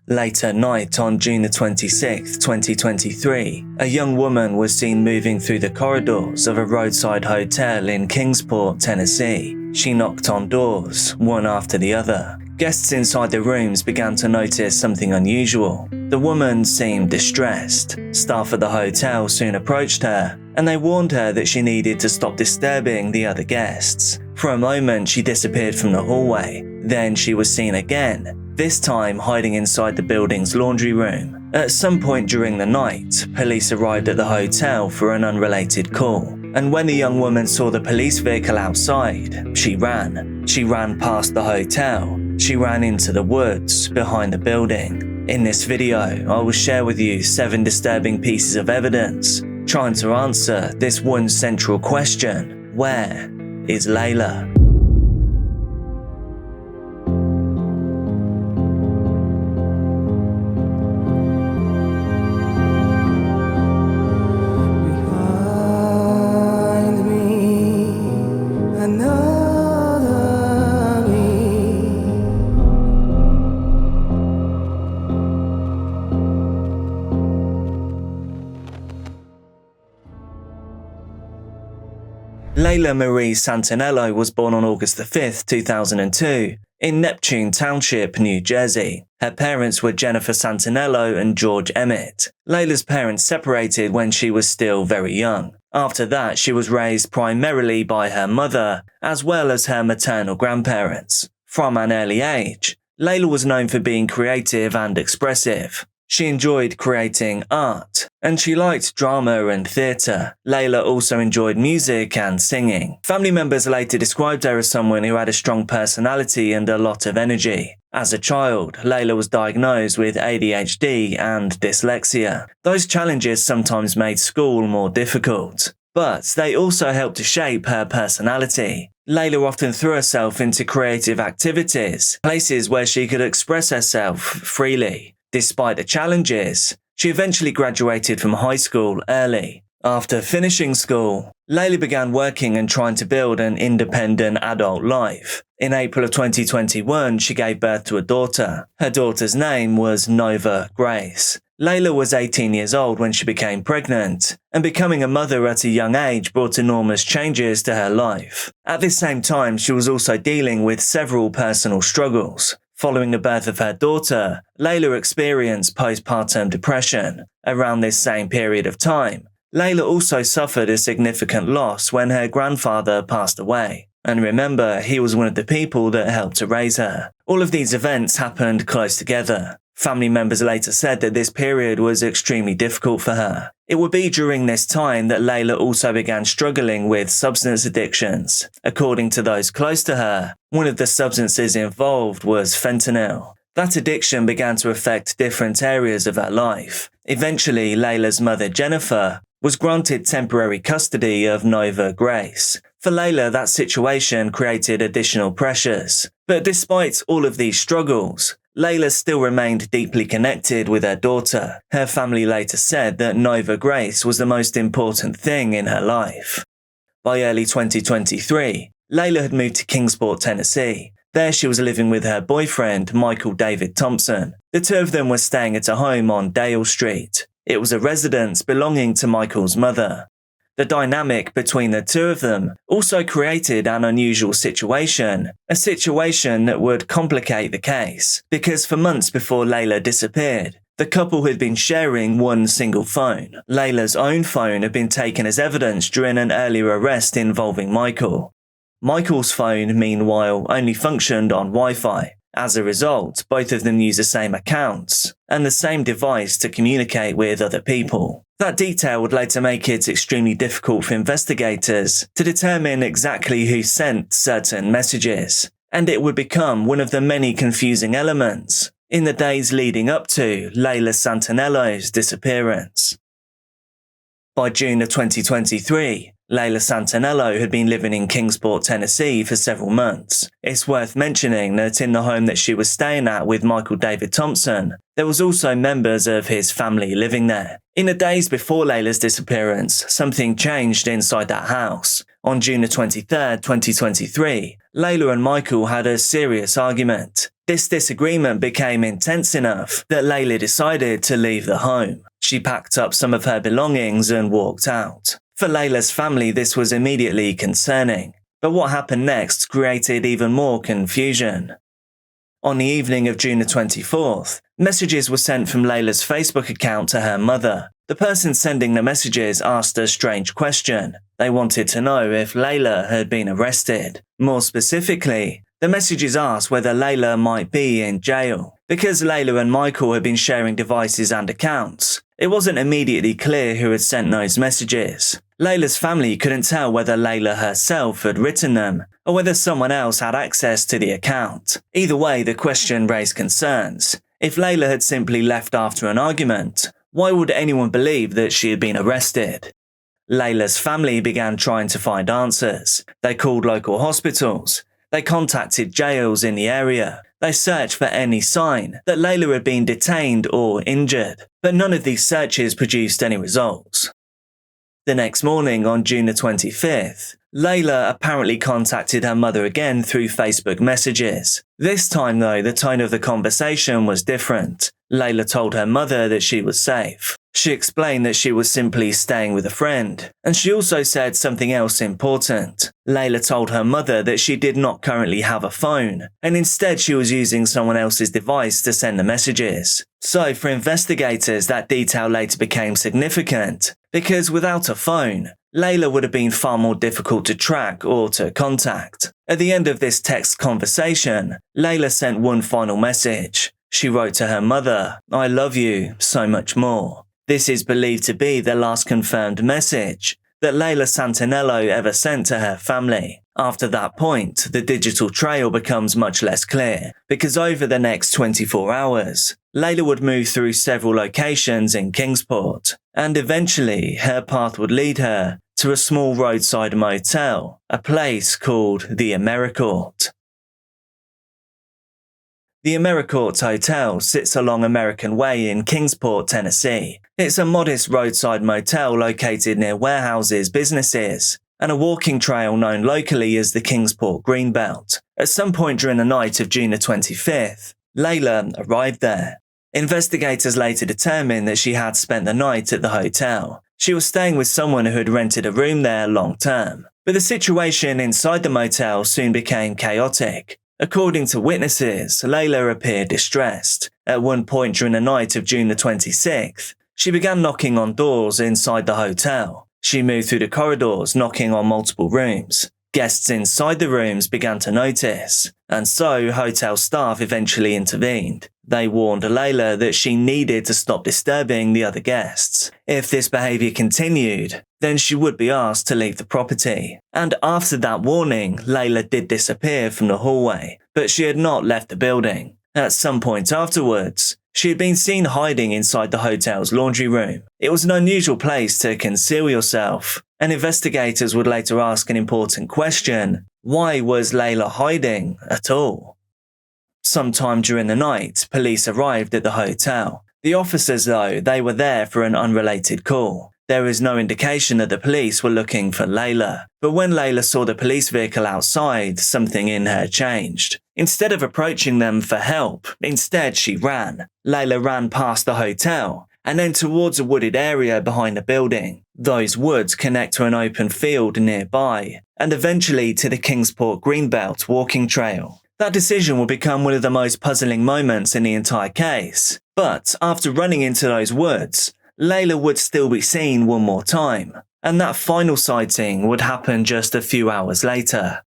Late at night on June 26, 2023, a young woman was seen moving through the corridors of a roadside hotel in Kingsport, Tennessee. She knocked on doors, one after the other. Guests inside the rooms began to notice something unusual. The woman seemed distressed. Staff at the hotel soon approached her, and they warned her that she needed to stop disturbing the other guests. For a moment, she disappeared from the hallway. Then she was seen again, this time hiding inside the building's laundry room. At some point during the night, police arrived at the hotel for an unrelated call. And when the young woman saw the police vehicle outside, she ran. She ran past the hotel. She ran into the woods behind the building. In this video, I will share with you 7 disturbing pieces of evidence, trying to answer this one central question: where is Layla? Layla Marie Santinello was born on August 5, 2002, in Neptune Township, New Jersey. Her parents were Jennifer Santinello and George Emmett. Layla's parents separated when she was still very young. After that, she was raised primarily by her mother, as well as her maternal grandparents. From an early age, Layla was known for being creative and expressive. She enjoyed creating art, and she liked drama and theatre. Layla also enjoyed music and singing. Family members later described her as someone who had a strong personality and a lot of energy. As a child, Layla was diagnosed with ADHD and dyslexia. Those challenges sometimes made school more difficult, but they also helped to shape her personality. Layla often threw herself into creative activities, places where she could express herself freely. Despite the challenges, she eventually graduated from high school early. After finishing school, Layla began working and trying to build an independent adult life. In April of 2021, she gave birth to a daughter. Her daughter's name was Nova Grace. Layla was 18 years old when she became pregnant, and becoming a mother at a young age brought enormous changes to her life. At this same time, she was also dealing with several personal struggles. Following the birth of her daughter, Layla experienced postpartum depression. Around this same period of time, Layla also suffered a significant loss when her grandfather passed away. And remember, he was one of the people that helped to raise her. All of these events happened close together. Family members later said that this period was extremely difficult for her. It would be during this time that Layla also began struggling with substance addictions. According to those close to her, one of the substances involved was fentanyl. That addiction began to affect different areas of her life. Eventually, Layla's mother, Jennifer, was granted temporary custody of Nova Grace. For Layla, that situation created additional pressures. But despite all of these struggles, Layla still remained deeply connected with her daughter. Her family later said that Nova Grace was the most important thing in her life. By early 2023, Layla had moved to Kingsport, Tennessee. There she was living with her boyfriend, Michael David Thompson. The two of them were staying at a home on Dale Street. It was a residence belonging to Michael's mother. The dynamic between the two of them also created an unusual situation, a situation that would complicate the case, because for months before Layla disappeared, the couple had been sharing one single phone. Layla's own phone had been taken as evidence during an earlier arrest involving Michael. Michael's phone, meanwhile, only functioned on Wi-Fi. As a result, both of them used the same accounts and the same device to communicate with other people. That detail would later make it extremely difficult for investigators to determine exactly who sent certain messages, and it would become one of the many confusing elements in the days leading up to Layla Santinello's disappearance. By June of 2023, Layla Santinello had been living in Kingsport, Tennessee for several months. It's worth mentioning that in the home that she was staying at with Michael David Thompson, there was also members of his family living there. In the days before Layla's disappearance, something changed inside that house. On June 23, 2023, Layla and Michael had a serious argument. This disagreement became intense enough that Layla decided to leave the home. She packed up some of her belongings and walked out. For Layla's family, this was immediately concerning, but what happened next created even more confusion. On the evening of June the 24th, messages were sent from Layla's Facebook account to her mother. The person sending the messages asked a strange question. They wanted to know if Layla had been arrested. More specifically, the messages asked whether Layla might be in jail. Because Layla and Michael had been sharing devices and accounts, it wasn't immediately clear who had sent those messages. Layla's family couldn't tell whether Layla herself had written them, or whether someone else had access to the account. Either way, the question raised concerns. If Layla had simply left after an argument, why would anyone believe that she had been arrested? Layla's family began trying to find answers. They called local hospitals. They contacted jails in the area. They searched for any sign that Layla had been detained or injured, but none of these searches produced any results. The next morning, on June the 25th, Layla apparently contacted her mother again through Facebook messages. This time though, the tone of the conversation was different. Layla told her mother that she was safe. She explained that she was simply staying with a friend, and she also said something else important. Layla told her mother that she did not currently have a phone, and instead she was using someone else's device to send the messages. So for investigators, that detail later became significant, because without a phone, Layla would have been far more difficult to track or to contact. At the end of this text conversation, Layla sent one final message. She wrote to her mother, "I love you so much more." This is believed to be the last confirmed message that Layla Santinello ever sent to her family. After that point, the digital trail becomes much less clear, because over the next 24 hours, Layla would move through several locations in Kingsport, and eventually her path would lead her to a small roadside motel, a place called the AmeriCourt. The AmeriCourt Hotel sits along American Way in Kingsport, Tennessee. It's a modest roadside motel located near warehouses, businesses, and a walking trail known locally as the Kingsport Greenbelt. At some point during the night of June the 25th, Layla arrived there. Investigators later determined that she had spent the night at the hotel. She was staying with someone who had rented a room there long term. But the situation inside the motel soon became chaotic. According to witnesses, Layla appeared distressed. At one point during the night of June the 26th, she began knocking on doors inside the hotel. She moved through the corridors, knocking on multiple rooms. Guests inside the rooms began to notice, and so hotel staff eventually intervened. They warned Layla that she needed to stop disturbing the other guests. If this behavior continued, then she would be asked to leave the property. And after that warning, Layla did disappear from the hallway, but she had not left the building. At some point afterwards, she had been seen hiding inside the hotel's laundry room. It was an unusual place to conceal yourself, and investigators would later ask an important question: why was Layla hiding at all? Sometime during the night, police arrived at the hotel. The officers, though, they were there for an unrelated call. There is no indication that the police were looking for Layla, but when Layla saw the police vehicle outside, something in her changed. Instead of approaching them for help, instead she ran. Layla ran past the hotel, and then towards a wooded area behind the building. Those woods connect to an open field nearby, and eventually to the Kingsport Greenbelt walking trail. That decision will become one of the most puzzling moments in the entire case. But after running into those woods, Layla would still be seen one more time, and that final sighting would happen just a few hours later.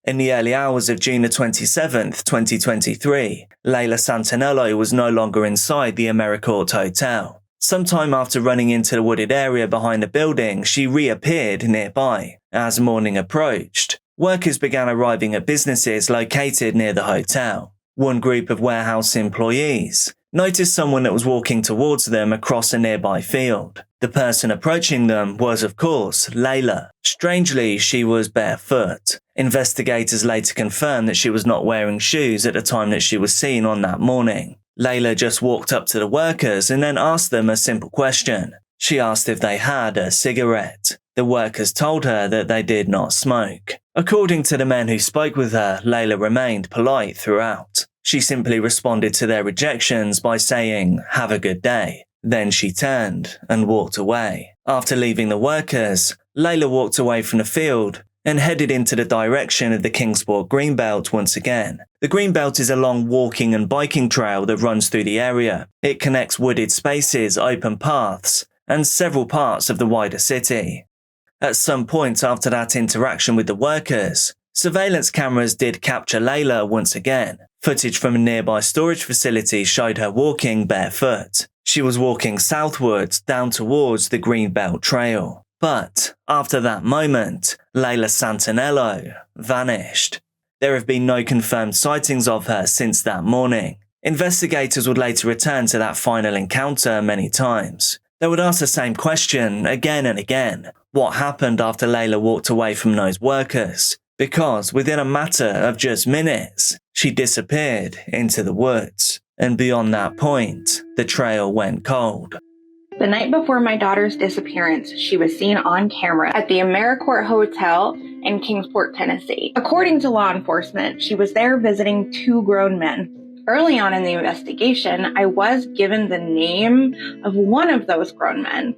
In the early hours of June 27, 2023, Layla Santinello was no longer inside the AmeriCourt Hotel. Sometime after running into the wooded area behind the building, she reappeared nearby. As morning approached, workers began arriving at businesses located near the hotel. One group of warehouse employees noticed someone that was walking towards them across a nearby field. The person approaching them was, of course, Layla. Strangely, she was barefoot. Investigators later confirmed that she was not wearing shoes at the time that she was seen on that morning. Layla just walked up to the workers and then asked them a simple question: She asked if they had a cigarette. The workers told her that they did not smoke. According to the men who spoke with her, Layla remained polite throughout. She simply responded to their rejections by saying, "Have a good day." Then she turned and walked away. After leaving the workers, Layla walked away from the field and headed into the direction of the Kingsport Greenbelt once again. The Greenbelt is a long walking and biking trail that runs through the area. It connects wooded spaces, open paths, and several parts of the wider city. At some point after that interaction with the workers, surveillance cameras did capture Layla once again. Footage from a nearby storage facility showed her walking barefoot. She was walking southwards down towards the Greenbelt Trail. But after that moment, Layla Santinello vanished. There have been no confirmed sightings of her since that morning. Investigators would later return to that final encounter many times. They would ask the same question again and again. What happened after Layla walked away from those workers? Because within a matter of just minutes, she disappeared into the woods. And beyond that point, the trail went cold. The night before my daughter's disappearance, she was seen on camera at the AmeriCorps Hotel in Kingsport, Tennessee. According to law enforcement, she was there visiting 2 grown men. Early on in the investigation, I was given the name of one of those grown men,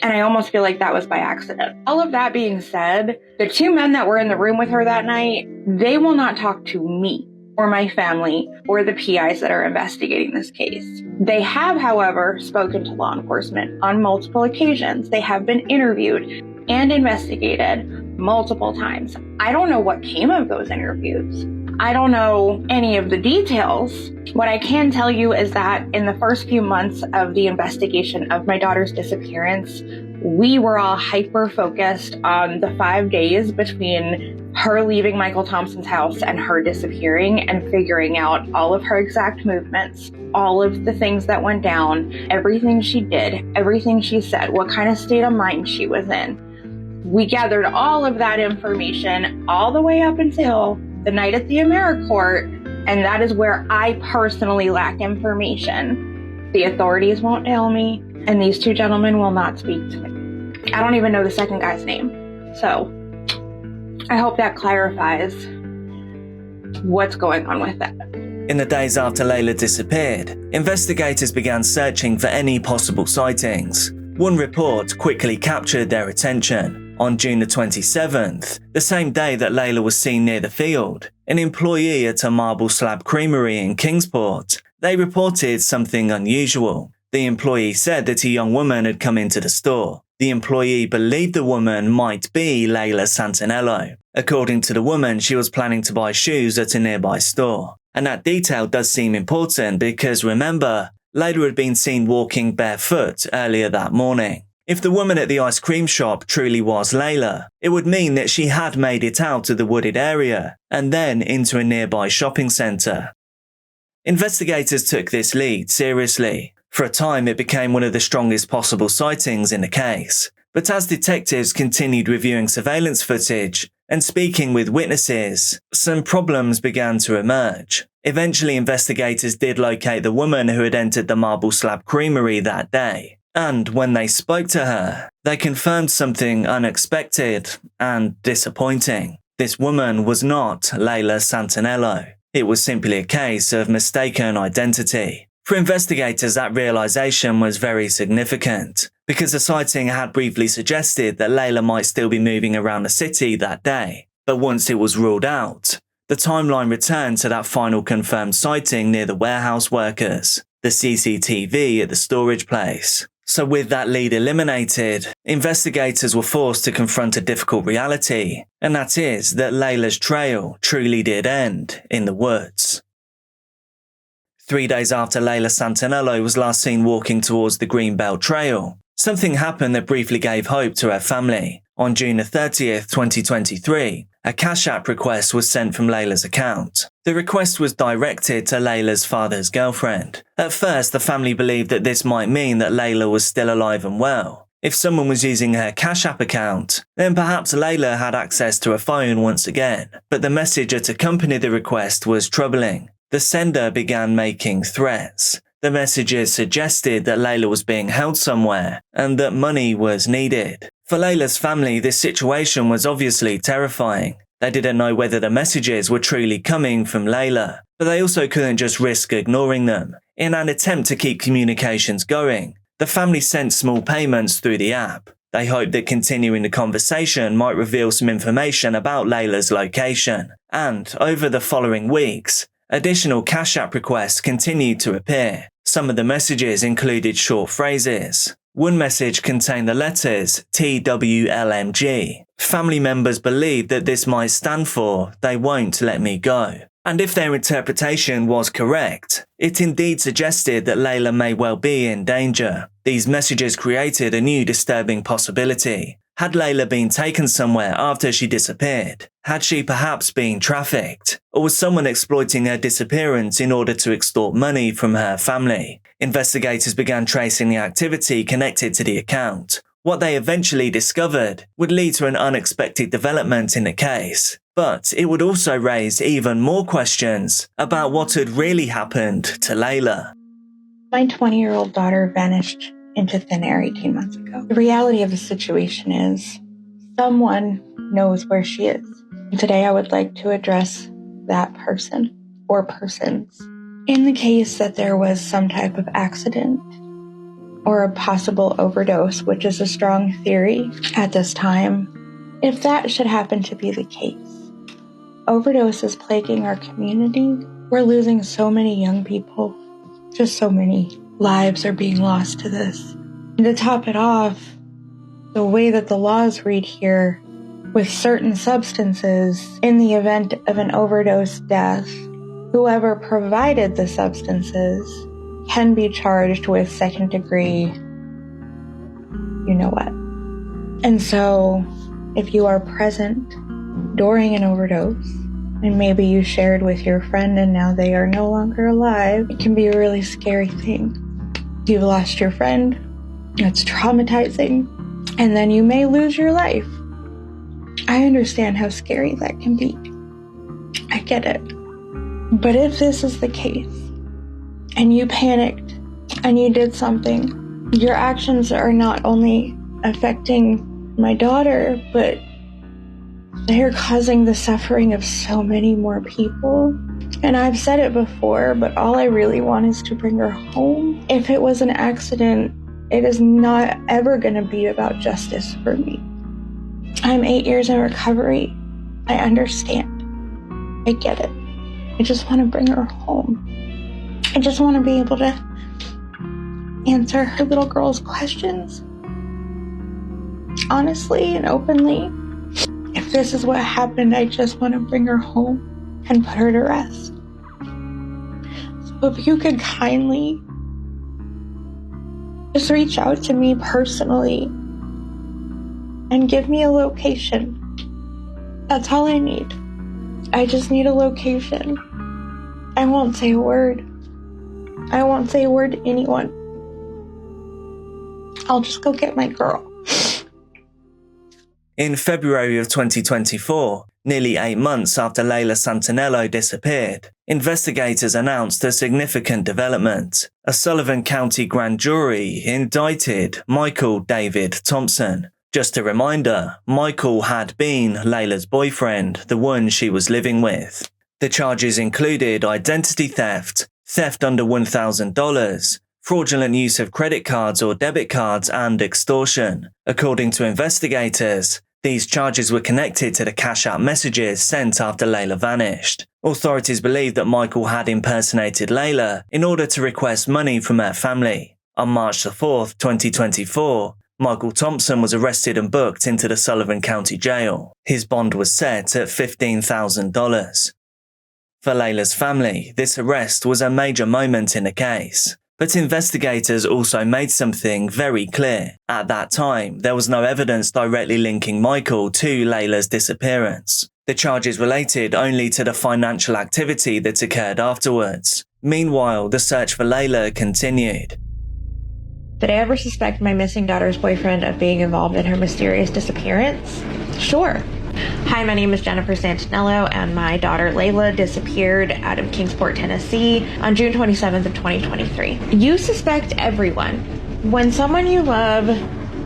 and I almost feel like that was by accident. All of that being said, the 2 men that were in the room with her that night, they will not talk to me or my family or the PIs that are investigating this case. They have, however, spoken to law enforcement on multiple occasions. They have been interviewed and investigated multiple times. I don't know what came of those interviews. I don't know any of the details. What I can tell you is that in the first few months of the investigation of my daughter's disappearance, we were all hyper-focused on the 5 days between her leaving Michael Thompson's house and her disappearing and figuring out all of her exact movements, all of the things that went down, everything she did, everything she said, what kind of state of mind she was in. We gathered all of that information all the way up until the night at the AmeriCorps, and that is where I personally lack information. The authorities won't tell me, and these 2 gentlemen will not speak to me. I don't even know the second guy's name. So I hope that clarifies what's going on with that. In the days after Layla disappeared, investigators began searching for any possible sightings. One report quickly captured their attention. On June the 27th, the same day that Layla was seen near the field, an employee at a marble slab creamery in Kingsport, they reported something unusual. The employee said that a young woman had come into the store. The employee believed the woman might be Layla Santinello. According to the woman, she was planning to buy shoes at a nearby store. And that detail does seem important because remember, Layla had been seen walking barefoot earlier that morning. If the woman at the ice cream shop truly was Layla, it would mean that she had made it out of the wooded area and then into a nearby shopping centre. Investigators took this lead seriously. For a time, it became one of the strongest possible sightings in the case. But as detectives continued reviewing surveillance footage and speaking with witnesses, some problems began to emerge. Eventually, investigators did locate the woman who had entered the marble slab creamery that day. And when they spoke to her, they confirmed something unexpected and disappointing. This woman was not Layla Santinello. It was simply a case of mistaken identity. For investigators, that realization was very significant, because the sighting had briefly suggested that Layla might still be moving around the city that day. But once it was ruled out, the timeline returned to that final confirmed sighting near the warehouse workers, the CCTV at the storage place. So with that lead eliminated, investigators were forced to confront a difficult reality, and that is that Layla's trail truly did end in the woods. 3 days after Layla Santinello was last seen walking towards the Greenbelt Trail, something happened that briefly gave hope to her family. On June 30th, 2023, a Cash App request was sent from Layla's account. The request was directed to Layla's father's girlfriend. At first, the family believed that this might mean that Layla was still alive and well. If someone was using her Cash App account, then perhaps Layla had access to her phone once again. But the message that accompanied the request was troubling. The sender began making threats. The messages suggested that Layla was being held somewhere and that money was needed. For Layla's family, this situation was obviously terrifying. They didn't know whether the messages were truly coming from Layla, but they also couldn't just risk ignoring them. In an attempt to keep communications going, the family sent small payments through the app. They hoped that continuing the conversation might reveal some information about Layla's location. And, over the following weeks, additional Cash App requests continued to appear. Some of the messages included short phrases. One message contained the letters TWLMG. Family members believed that this might stand for "They won't let me go." And if their interpretation was correct, it indeed suggested that Layla may well be in danger. These messages created a new disturbing possibility. Had Layla been taken somewhere after she disappeared? Had she perhaps been trafficked? Or was someone exploiting her disappearance in order to extort money from her family? Investigators began tracing the activity connected to the account. What they eventually discovered would lead to an unexpected development in the case, but it would also raise even more questions about what had really happened to Layla. My 20-year-old daughter vanished into thin air 18 months ago. The reality of the situation is someone knows where she is. Today I would like to address that person or persons. In the case that there was some type of accident or a possible overdose, which is a strong theory at this time, if that should happen to be the case, overdose is plaguing our community. We're losing so many young people. Just so many lives are being lost to this. And to top it off, the way that the laws read here, with certain substances, in the event of an overdose death, whoever provided the substances can be charged with second degree, you know what. And so, if you are present during an overdose, and maybe you shared with your friend and now they are no longer alive, it can be a really scary thing. You've lost your friend, it's traumatizing, and then you may lose your life. I understand how scary that can be. I get it. But if this is the case, and you panicked, and you did something, your actions are not only affecting my daughter, but they're causing the suffering of so many more people. And I've said it before, but all I really want is to bring her home. If it was an accident, it is not ever going to be about justice for me. I'm 8 years in recovery. I understand. I get it. I just want to bring her home. I just want to be able to answer her little girl's questions honestly and openly. If this is what happened, I just want to bring her home and put her to rest. So if you could kindly just reach out to me personally and give me a location. That's all I need. I just need a location. I won't say a word. I won't say a word to anyone. I'll just go get my girl. In February of 2024, nearly 8 months after Layla Santinello disappeared, investigators announced a significant development. A Sullivan County grand jury indicted Michael David Thompson. Just a reminder, Michael had been Layla's boyfriend, the one she was living with. The charges included identity theft, theft under $1,000, fraudulent use of credit cards or debit cards, and extortion. According to investigators, these charges were connected to the Cash App messages sent after Layla vanished. Authorities believe that Michael had impersonated Layla in order to request money from her family. On March 4, 2024, Michael Thompson was arrested and booked into the Sullivan County Jail. His bond was set at $15,000. For Layla's family, this arrest was a major moment in the case. But investigators also made something very clear. At that time, there was no evidence directly linking Michael to Layla's disappearance. The charges related only to the financial activity that occurred afterwards. Meanwhile, the search for Layla continued. Did I ever suspect my missing daughter's boyfriend of being involved in her mysterious disappearance? Sure. Hi, my name is Jennifer Santinello, and my daughter Layla disappeared out of Kingsport, Tennessee on June 27th of 2023. You suspect everyone. When someone you love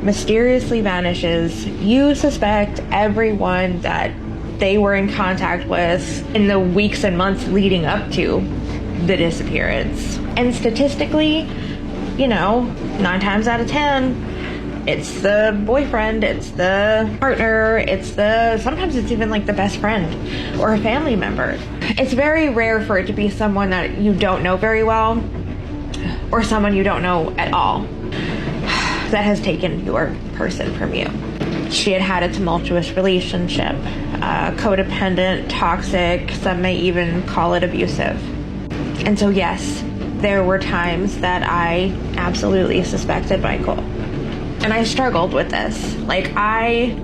mysteriously vanishes, you suspect everyone that they were in contact with in the weeks and months leading up to the disappearance. And statistically, 9 times out of 10, it's the boyfriend, it's the partner, sometimes it's even like the best friend or a family member. It's very rare for it to be someone that you don't know very well or someone you don't know at all that has taken your person from you. She had a tumultuous relationship, codependent, toxic, some may even call it abusive. And so yes, there were times that I absolutely suspected Michael. And I struggled with this. I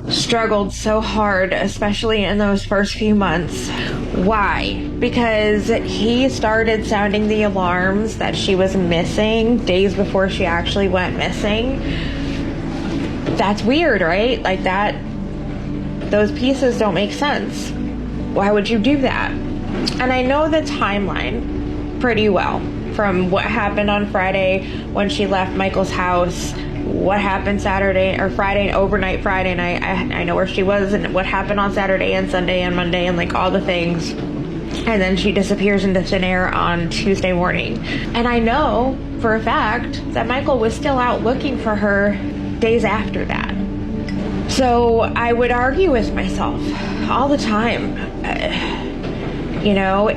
struggled so hard, especially in those first few months. Why? Because he started sounding the alarms that she was missing days before she actually went missing. That's weird, right? Those pieces don't make sense. Why would you do that? And I know the timeline pretty well. From what happened on Friday when she left Michael's house, what happened Saturday or Friday, overnight Friday night. I know where she was and what happened on Saturday and Sunday and Monday and all the things. And then she disappears into thin air on Tuesday morning. And I know for a fact that Michael was still out looking for her days after that. So I would argue with myself all the time.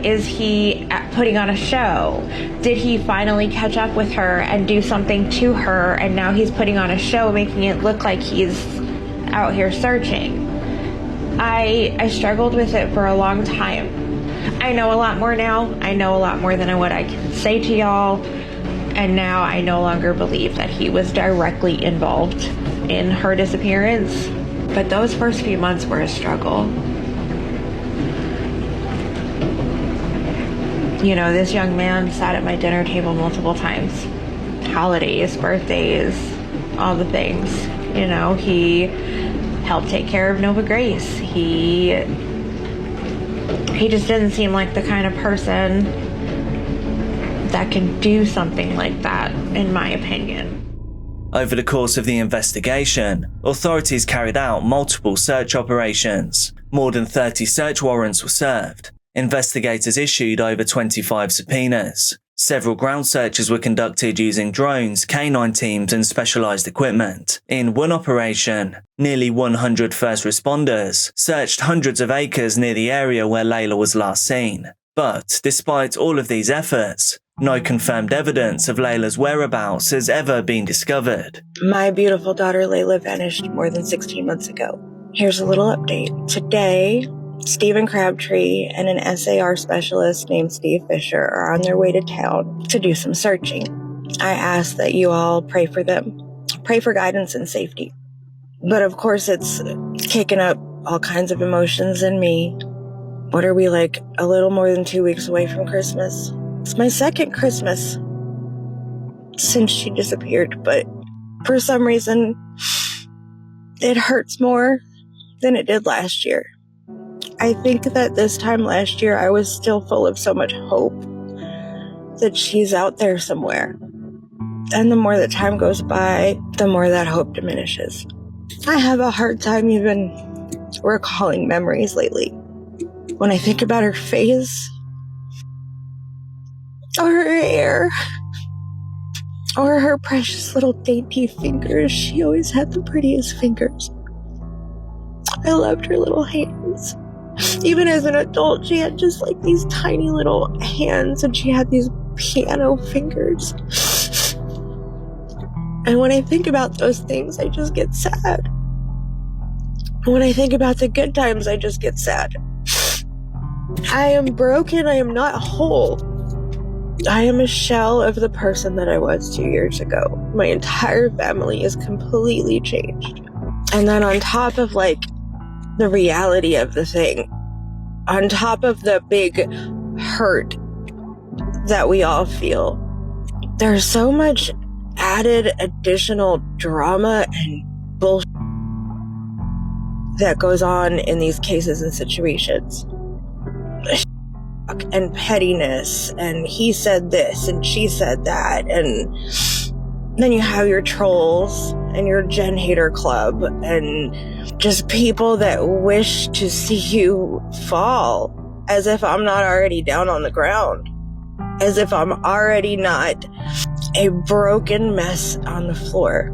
Is he putting on a show? Did he finally catch up with her and do something to her, and now he's putting on a show, making it look like he's out here searching? I struggled with it for a long time. I know a lot more now. I know a lot more than what I can say to y'all. And now I no longer believe that he was directly involved in her disappearance. But those first few months were a struggle. This young man sat at my dinner table multiple times. Holidays, birthdays, all the things. He helped take care of Nova Grace. He just didn't seem like the kind of person that can do something like that, in my opinion. Over the course of the investigation, authorities carried out multiple search operations. More than 30 search warrants were served. Investigators issued over 25 subpoenas. Several ground searches were conducted using drones, canine teams, and specialized equipment. In one operation, nearly 100 first responders searched hundreds of acres near the area where Layla was last seen. But despite all of these efforts, no confirmed evidence of Layla's whereabouts has ever been discovered. My beautiful daughter Layla vanished more than 16 months ago. Here's a little update. Today, Stephen Crabtree and an SAR specialist named Steve Fisher are on their way to town to do some searching. I ask that you all pray for them. Pray for guidance and safety. But of course, it's kicking up all kinds of emotions in me. What are we, a little more than 2 weeks away from Christmas? It's my second Christmas since she disappeared, but for some reason, it hurts more than it did last year. I think that this time last year, I was still full of so much hope that she's out there somewhere. And the more that time goes by, the more that hope diminishes. I have a hard time even recalling memories lately. When I think about her face, or her hair, or her precious little dainty fingers, she always had the prettiest fingers. I loved her little hands. Even as an adult, she had just these tiny little hands, and she had these piano fingers. And when I think about those things, I just get sad. When I think about the good times, I just get sad. I am broken. I am not whole. I am a shell of the person that I was 2 years ago. My entire family is completely changed. And then on top of the reality of the thing, on top of the big hurt that we all feel, there's so much added additional drama and bullshit that goes on in these cases and situations. And pettiness, and he said this and she said that, and then you have your trolls and your Gen Hater Club and just people that wish to see you fall, as if I'm not already down on the ground, as if I'm already not a broken mess on the floor.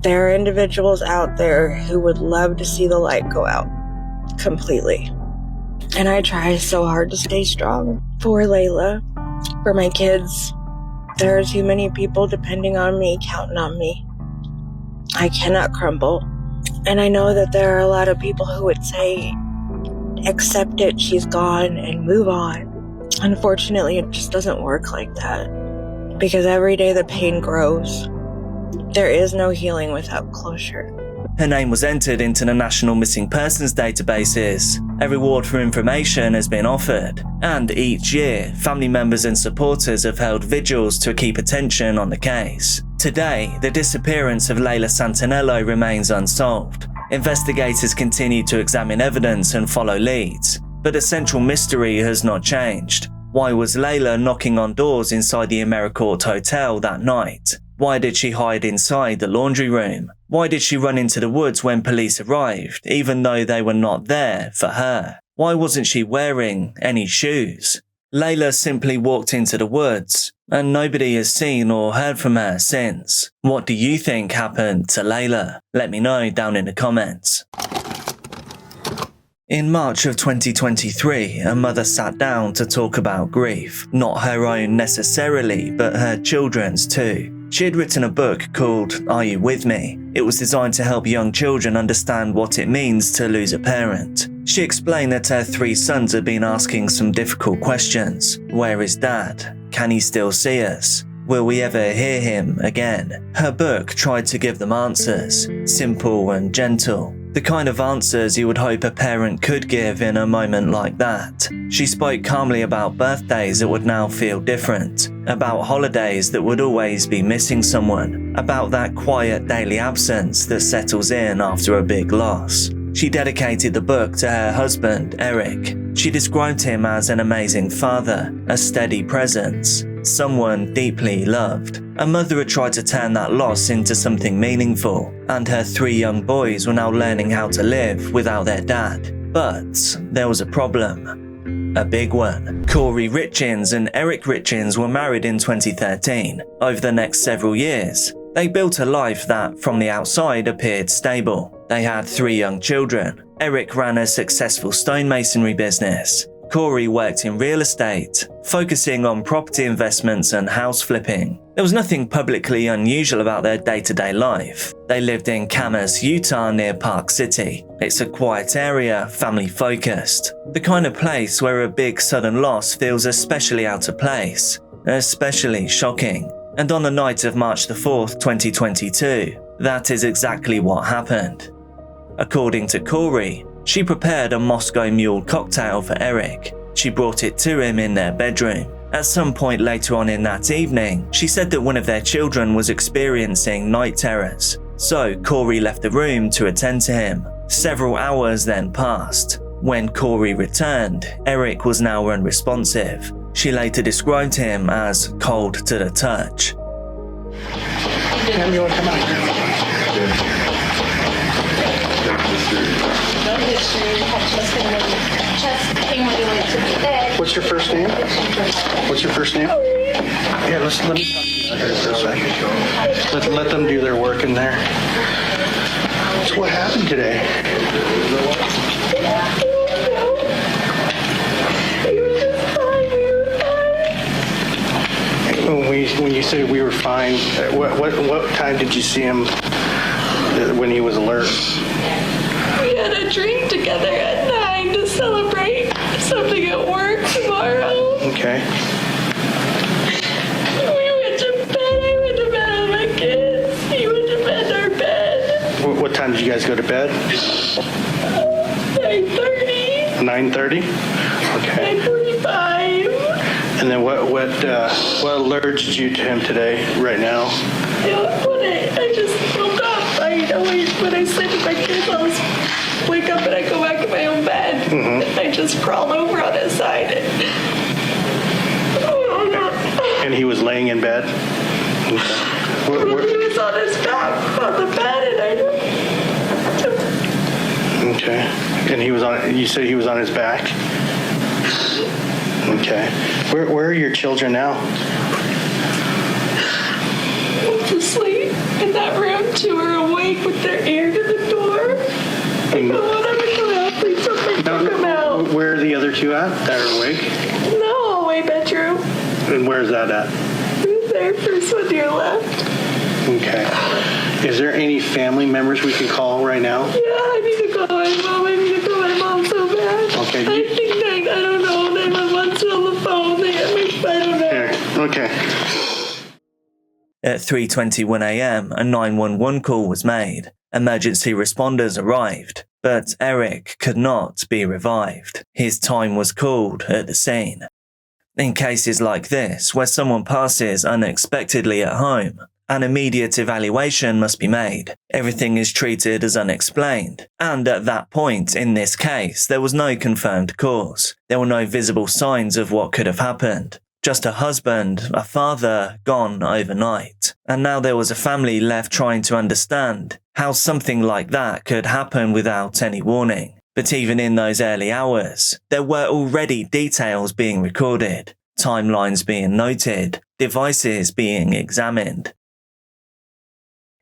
There are individuals out there who would love to see the light go out completely. And I try so hard to stay strong for Layla, for my kids. There are too many people depending on me, counting on me. I cannot crumble. And I know that there are a lot of people who would say, accept it, she's gone, and move on. Unfortunately, it just doesn't work like that. Because every day the pain grows. There is no healing without closure. Her name was entered into the National Missing Persons databases. A reward for information has been offered, and each year, family members and supporters have held vigils to keep attention on the case. Today, the disappearance of Layla Santinello remains unsolved. Investigators continue to examine evidence and follow leads, but the central mystery has not changed. Why was Layla knocking on doors inside the AmeriCorps Hotel that night? Why did she hide inside the laundry room? Why did she run into the woods when police arrived, even though they were not there for her? Why wasn't she wearing any shoes? Layla simply walked into the woods, and nobody has seen or heard from her since. What do you think happened to Layla? Let me know down in the comments. In March of 2023, a mother sat down to talk about grief. Not her own necessarily, but her children's too. She had written a book called Are You With Me? It was designed to help young children understand what it means to lose a parent. She explained that her 3 sons had been asking some difficult questions. Where is Dad? Can he still see us? Will we ever hear him again? Her book tried to give them answers, simple and gentle. The kind of answers you would hope a parent could give in a moment like that. She spoke calmly about birthdays that would now feel different, about holidays that would always be missing someone, about that quiet daily absence that settles in after a big loss. She dedicated the book to her husband, Eric. She described him as an amazing father, a steady presence, someone deeply loved. A mother had tried to turn that loss into something meaningful, and her 3 young boys were now learning how to live without their dad. But there was a problem. A big one. Kouri Richins and Eric Richins were married in 2013. Over the next several years, they built a life that, from the outside, appeared stable. They had 3 young children. Eric ran a successful stonemasonry business. Kouri worked in real estate, focusing on property investments and house flipping. There was nothing publicly unusual about their day-to-day life. They lived in Kamas, Utah near Park City. It's a quiet area, family-focused. The kind of place where a big sudden loss feels especially out of place, especially shocking. And on the night of March the 4th, 2022, that is exactly what happened. According to Kouri, she prepared a Moscow Mule cocktail for Eric. She brought it to him in their bedroom. At some point later on in that evening, she said that one of their children was experiencing night terrors. So Kouri left the room to attend to him. Several hours then passed. When Kouri returned, Eric was now unresponsive. She later described him as cold to the touch. You want to come out here? What's your first name? What's your first name? Yeah, let me talk to you here for a second. Let them do their work in there. So what happened today? When you say we were fine, what time did you see him when he was alert? We had a drink together at 9 to celebrate something at work tomorrow. Okay. We went to bed. I went to bed with my kids. He went to bed in our bed. What time did you guys go to bed? 9:30. 9:30? Okay. 9:45. And then what alerted you to him today, right now? When I just woke up, when I sleep with my kids on sprawled over on his side. And he was laying in bed? Okay. He was on his back on the bed, and Okay. And you said he was on his back? Okay. Where are your children now? to sleep in that room. 2 are awake with their ear to the door. I don't want them to come out. Please don't make them come out. Where are the other 2 at that are awake? In the hallway bedroom. And where's that at? There, first one to your left. Okay. Is there any family members we can call right now? Yeah, I need to call my mom. I need to call my mom so bad. Okay. I don't know. 911's on the phone. They got me. I don't know. Here. Okay. At 3:21 a.m., a 911 call was made. Emergency responders arrived, but Eric could not be revived. His time was called at the scene. In cases like this, where someone passes unexpectedly at home, an immediate evaluation must be made. Everything is treated as unexplained. And at that point, in this case, there was no confirmed cause. There were no visible signs of what could have happened. Just a husband, a father, gone overnight. And now there was a family left trying to understand how something like that could happen without any warning. But even in those early hours, there were already details being recorded, timelines being noted, devices being examined.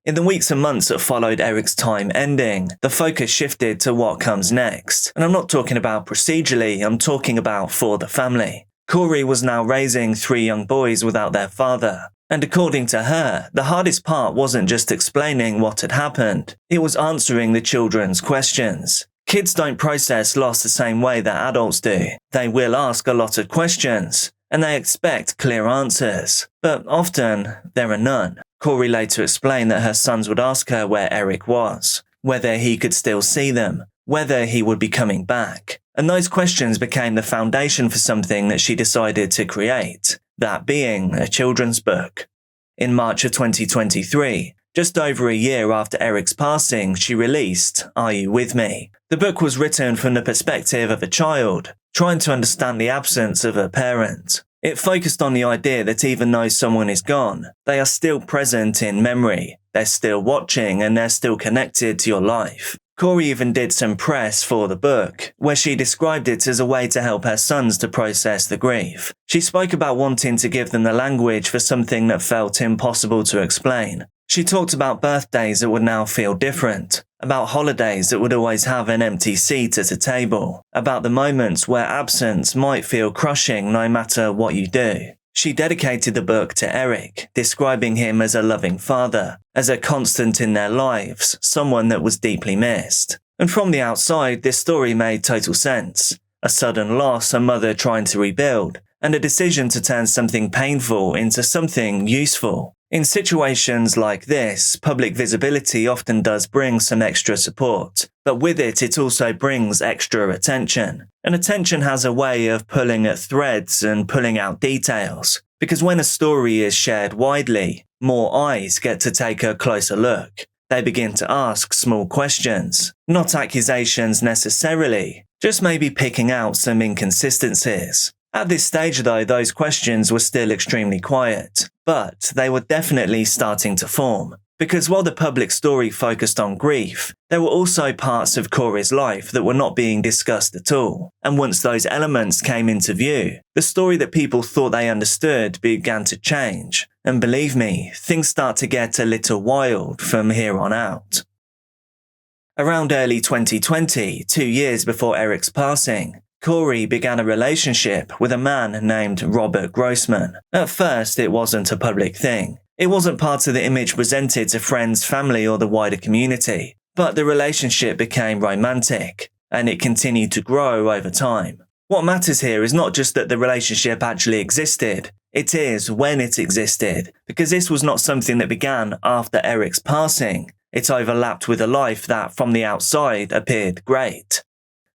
In the weeks and months that followed Eric's time ending, the focus shifted to what comes next. And I'm not talking about procedurally, I'm talking about for the family. Kouri was now raising 3 young boys without their father. And according to her, the hardest part wasn't just explaining what had happened, it was answering the children's questions. Kids don't process loss the same way that adults do. They will ask a lot of questions, and they expect clear answers. But often, there are none. Kouri later explained that her sons would ask her where Eric was, whether he could still see them, whether he would be coming back. And those questions became the foundation for something that she decided to create, that being a children's book. In March of 2023, just over a year after Eric's passing, she released Are You With Me? The book was written from the perspective of a child, trying to understand the absence of a parent. It focused on the idea that even though someone is gone, they are still present in memory, they're still watching, and they're still connected to your life. Kouri even did some press for the book, where she described it as a way to help her sons to process the grief. She spoke about wanting to give them the language for something that felt impossible to explain. She talked about birthdays that would now feel different, about holidays that would always have an empty seat at a table, about the moments where absence might feel crushing no matter what you do. She dedicated the book to Eric, describing him as a loving father, as a constant in their lives, someone that was deeply missed. And from the outside, this story made total sense. A sudden loss, a mother trying to rebuild, and a decision to turn something painful into something useful. In situations like this, public visibility often does bring some extra support, but with it also brings extra attention. And attention has a way of pulling at threads and pulling out details, because when a story is shared widely, more eyes get to take a closer look. They begin to ask small questions, not accusations necessarily, just maybe picking out some inconsistencies. At this stage though, those questions were still extremely quiet, but they were definitely starting to form. Because while the public story focused on grief, there were also parts of Kouri's life that were not being discussed at all. And once those elements came into view, the story that people thought they understood began to change. And believe me, things start to get a little wild from here on out. Around early 2020, 2 years before Eric's passing, Kouri began a relationship with a man named Robert Grossman. At first, it wasn't a public thing. It wasn't part of the image presented to friends, family, or the wider community. But the relationship became romantic, and it continued to grow over time. What matters here is not just that the relationship actually existed, it is when it existed, because this was not something that began after Eric's passing. It overlapped with a life that, from the outside, appeared great.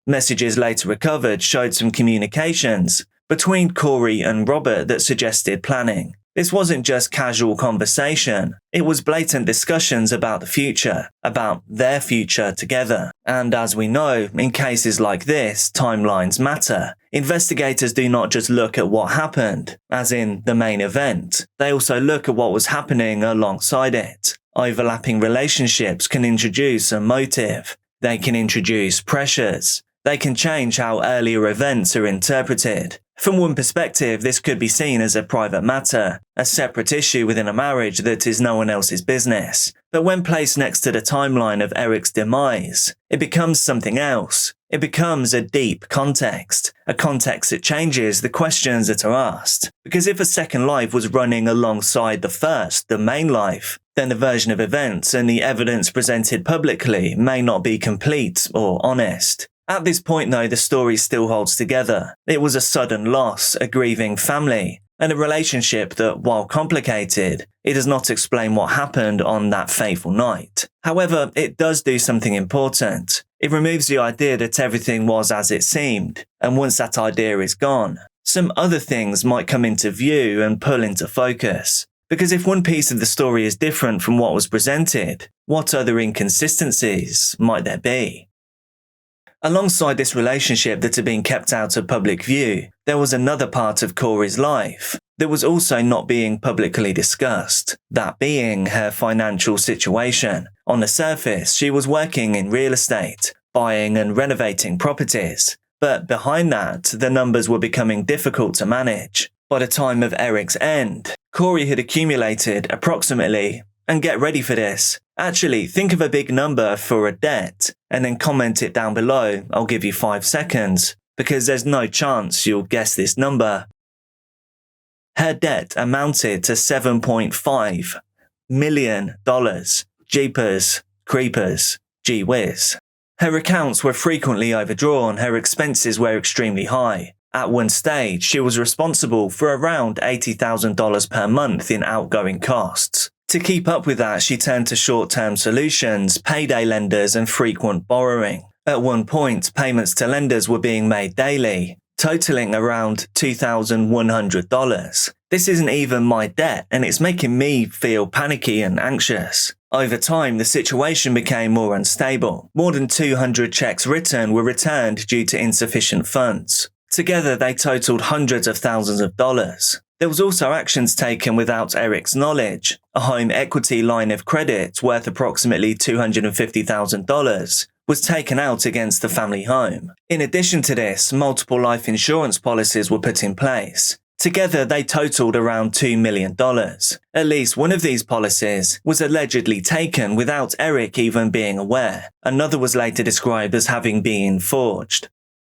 Messages later recovered showed some communications between Kouri and Robert that suggested planning. This wasn't just casual conversation. It was blatant discussions about the future, about their future together. And as we know, in cases like this, timelines matter. Investigators do not just look at what happened, as in the main event. They also look at what was happening alongside it. Overlapping relationships can introduce a motive. They can introduce pressures. They can change how earlier events are interpreted. From one perspective, this could be seen as a private matter, a separate issue within a marriage that is no one else's business. But when placed next to the timeline of Eric's demise, it becomes something else. It becomes a deep context, a context that changes the questions that are asked. Because if a second life was running alongside the first, the main life, then the version of events and the evidence presented publicly may not be complete or honest. At this point though, the story still holds together. It was a sudden loss, a grieving family, and a relationship that, while complicated, it does not explain what happened on that fateful night. However, it does do something important. It removes the idea that everything was as it seemed, and once that idea is gone, some other things might come into view and pull into focus. Because if one piece of the story is different from what was presented, what other inconsistencies might there be? Alongside this relationship that had been kept out of public view, there was another part of Kouri's life that was also not being publicly discussed, that being her financial situation. On the surface, she was working in real estate, buying and renovating properties, but behind that, the numbers were becoming difficult to manage. By the time of Eric's end, Kouri had accumulated approximately, and get ready for this, actually think of a big number for a debt, and then comment it down below. I'll give you 5 seconds, because there's no chance you'll guess this number. Her debt amounted to $7.5 million. Jeepers, creepers, gee whiz. Her accounts were frequently overdrawn, her expenses were extremely high. At one stage, she was responsible for around $80,000 per month in outgoing costs. To keep up with that, she turned to short-term solutions, payday lenders, and frequent borrowing. At one point, payments to lenders were being made daily, totaling around $2,100. This isn't even my debt, and it's making me feel panicky and anxious. Over time, the situation became more unstable. More than 200 checks written were returned due to insufficient funds. Together, they totaled hundreds of thousands of dollars. There was also actions taken without Eric's knowledge. A home equity line of credit worth approximately $250,000 was taken out against the family home. In addition to this, multiple life insurance policies were put in place. Together, they totaled around $2 million. At least one of these policies was allegedly taken without Eric even being aware. Another was later described as having been forged.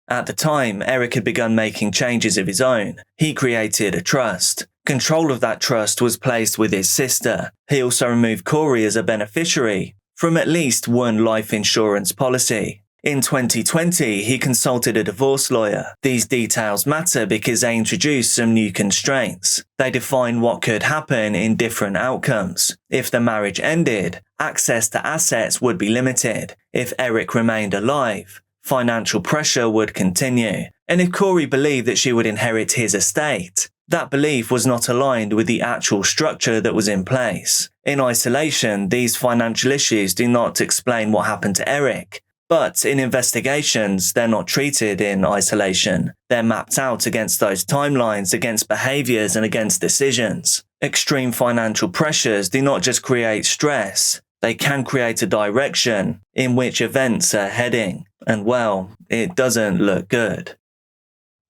At the time, Eric had begun making changes of his own. He created a trust. Control of that trust was placed with his sister. He also removed Kouri as a beneficiary from at least one life insurance policy. In 2020, he consulted a divorce lawyer. These details matter because they introduce some new constraints. They define what could happen in different outcomes. If the marriage ended, access to assets would be limited. If Eric remained alive, financial pressure would continue. And if Kouri believed that she would inherit his estate, that belief was not aligned with the actual structure that was in place. In isolation, these financial issues do not explain what happened to Eric. But in investigations, they're not treated in isolation. They're mapped out against those timelines, against behaviors, and against decisions. Extreme financial pressures do not just create stress. They can create a direction in which events are heading. And well, it doesn't look good.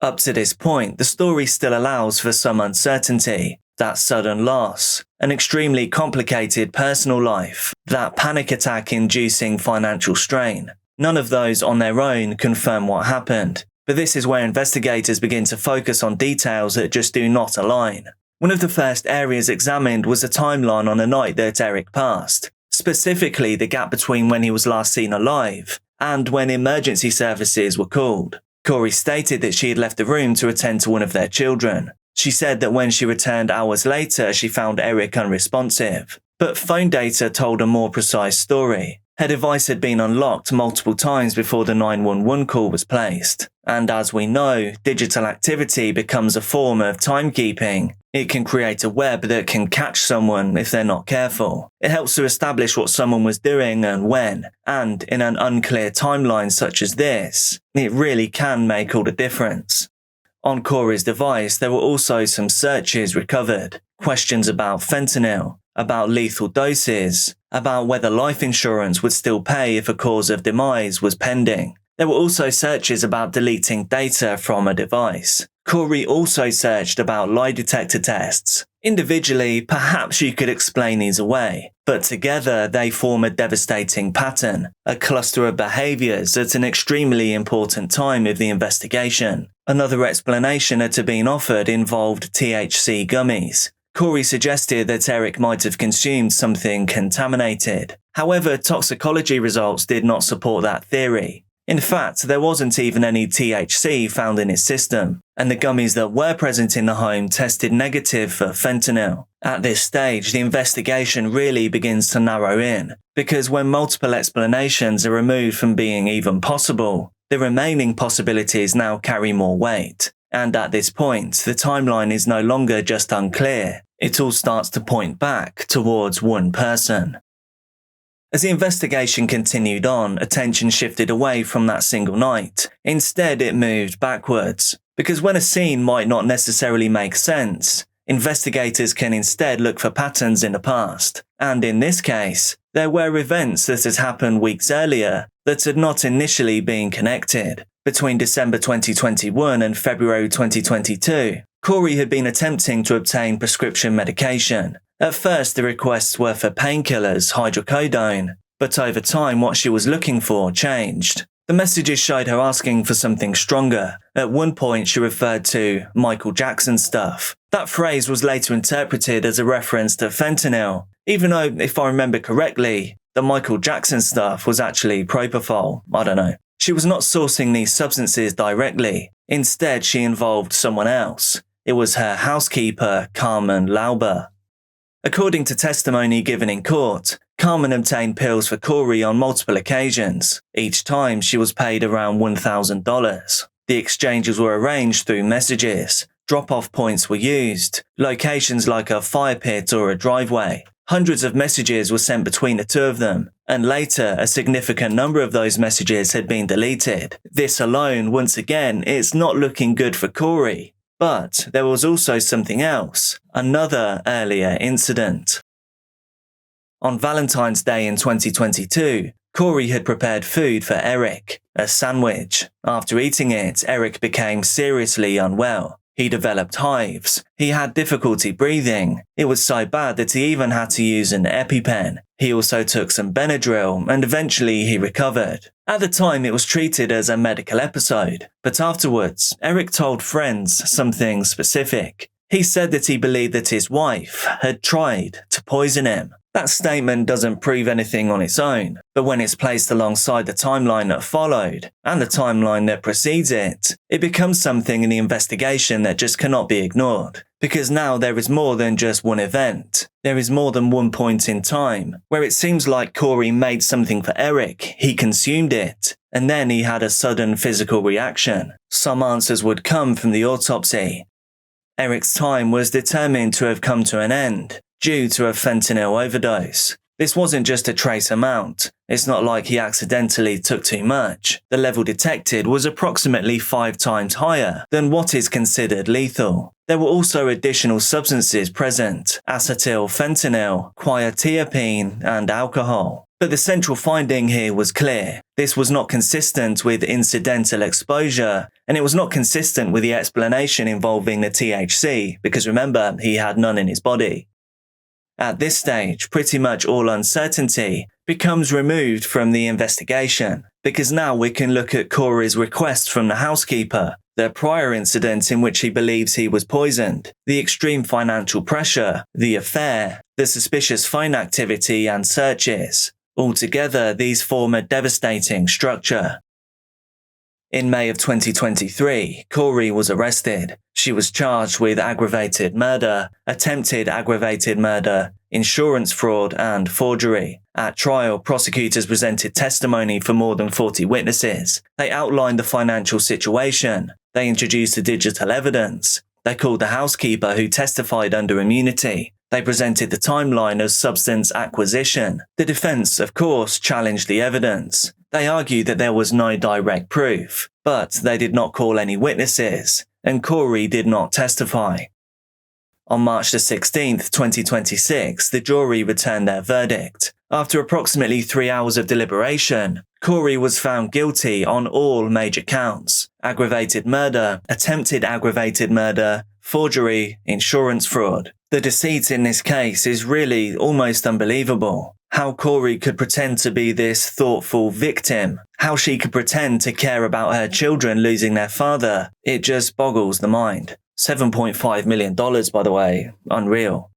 Up to this point, the story still allows for some uncertainty. That sudden loss, an extremely complicated personal life, that panic attack inducing financial strain. None of those on their own confirm what happened, but this is where investigators begin to focus on details that just do not align. One of the first areas examined was the timeline on the night that Eric passed, specifically the gap between when he was last seen alive and when emergency services were called. Kouri stated that she had left the room to attend to one of their children. She said that when she returned hours later, she found Eric unresponsive, but phone data told a more precise story. Her device had been unlocked multiple times before the 911 call was placed. And as we know, digital activity becomes a form of timekeeping. It can create a web that can catch someone if they're not careful. It helps to establish what someone was doing and when, and in an unclear timeline such as this, it really can make all the difference. On Kouri's device, there were also some searches recovered, questions about fentanyl, about lethal doses, about whether life insurance would still pay if a cause of demise was pending. There were also searches about deleting data from a device. Kouri also searched about lie detector tests. Individually, perhaps you could explain these away, but together they form a devastating pattern, a cluster of behaviours at an extremely important time of the investigation. Another explanation that had been offered involved THC gummies. Kouri suggested that Eric might have consumed something contaminated. However, toxicology results did not support that theory. In fact, there wasn't even any THC found in his system, and the gummies that were present in the home tested negative for fentanyl. At this stage, the investigation really begins to narrow in, because when multiple explanations are removed from being even possible, the remaining possibilities now carry more weight. And at this point, the timeline is no longer just unclear. It all starts to point back towards one person. As the investigation continued on, attention shifted away from that single night. Instead, it moved backwards. Because when a scene might not necessarily make sense, investigators can instead look for patterns in the past. And in this case, there were events that had happened weeks earlier that had not initially been connected. Between December 2021 and February 2022, Kouri had been attempting to obtain prescription medication. At first, the requests were for painkillers, hydrocodone, but over time what she was looking for changed. The messages showed her asking for something stronger. At one point, she referred to Michael Jackson stuff. That phrase was later interpreted as a reference to fentanyl, even though, if I remember correctly, the Michael Jackson stuff was actually propofol. I don't know. She was not sourcing these substances directly. Instead, she involved someone else. It was her housekeeper, Carmen Lauber. According to testimony given in court, Carmen obtained pills for Kouri on multiple occasions. Each time she was paid around $1,000. The exchanges were arranged through messages. Drop-off points were used, locations like a fire pit or a driveway. Hundreds of messages were sent between the two of them, and later a significant number of those messages had been deleted. This alone, once again, is not looking good for Kouri. But there was also something else, another earlier incident. On Valentine's Day in 2022, Kouri had prepared food for Eric, a sandwich. After eating it, Eric became seriously unwell. He developed hives. He had difficulty breathing. It was so bad that he even had to use an EpiPen. He also took some Benadryl, and eventually he recovered. At the time, it was treated as a medical episode, but afterwards, Eric told friends something specific. He said that he believed that his wife had tried to poison him. That statement doesn't prove anything on its own, but when it's placed alongside the timeline that followed, and the timeline that precedes it, it becomes something in the investigation that just cannot be ignored. Because now there is more than just one event. There is more than one point in time, where it seems like Kouri made something for Eric, he consumed it, and then he had a sudden physical reaction. Some answers would come from the autopsy. Eric's time was determined to have come to an end, due to a fentanyl overdose. This wasn't just a trace amount. It's not like he accidentally took too much. The level detected was approximately 5 times higher than what is considered lethal. There were also additional substances present: acetylfentanyl, quetiapine, and alcohol. But the central finding here was clear. This was not consistent with incidental exposure, and it was not consistent with the explanation involving the THC, because remember, he had none in his body. At this stage, pretty much all uncertainty becomes removed from the investigation, because now we can look at Kouri's request from the housekeeper, the prior incident in which he believes he was poisoned, the extreme financial pressure, the affair, the suspicious phone activity and searches. Altogether, these form a devastating structure. In May of 2023, Kouri was arrested. She was charged with aggravated murder, attempted aggravated murder, insurance fraud, and forgery. At trial, prosecutors presented testimony for more than 40 witnesses. They outlined the financial situation. They introduced the digital evidence. They called the housekeeper who testified under immunity. They presented the timeline as substance acquisition. The defense, of course, challenged the evidence. They argued that there was no direct proof, but they did not call any witnesses, and Kouri did not testify. On March 16, 2026, the jury returned their verdict. After approximately 3 hours of deliberation, Kouri was found guilty on all major counts: aggravated murder, attempted aggravated murder, forgery, insurance fraud. The deceit in this case is really almost unbelievable. How Kouri could pretend to be this thoughtful victim, how she could pretend to care about her children losing their father, it just boggles the mind. $7.5 million, by the way. Unreal.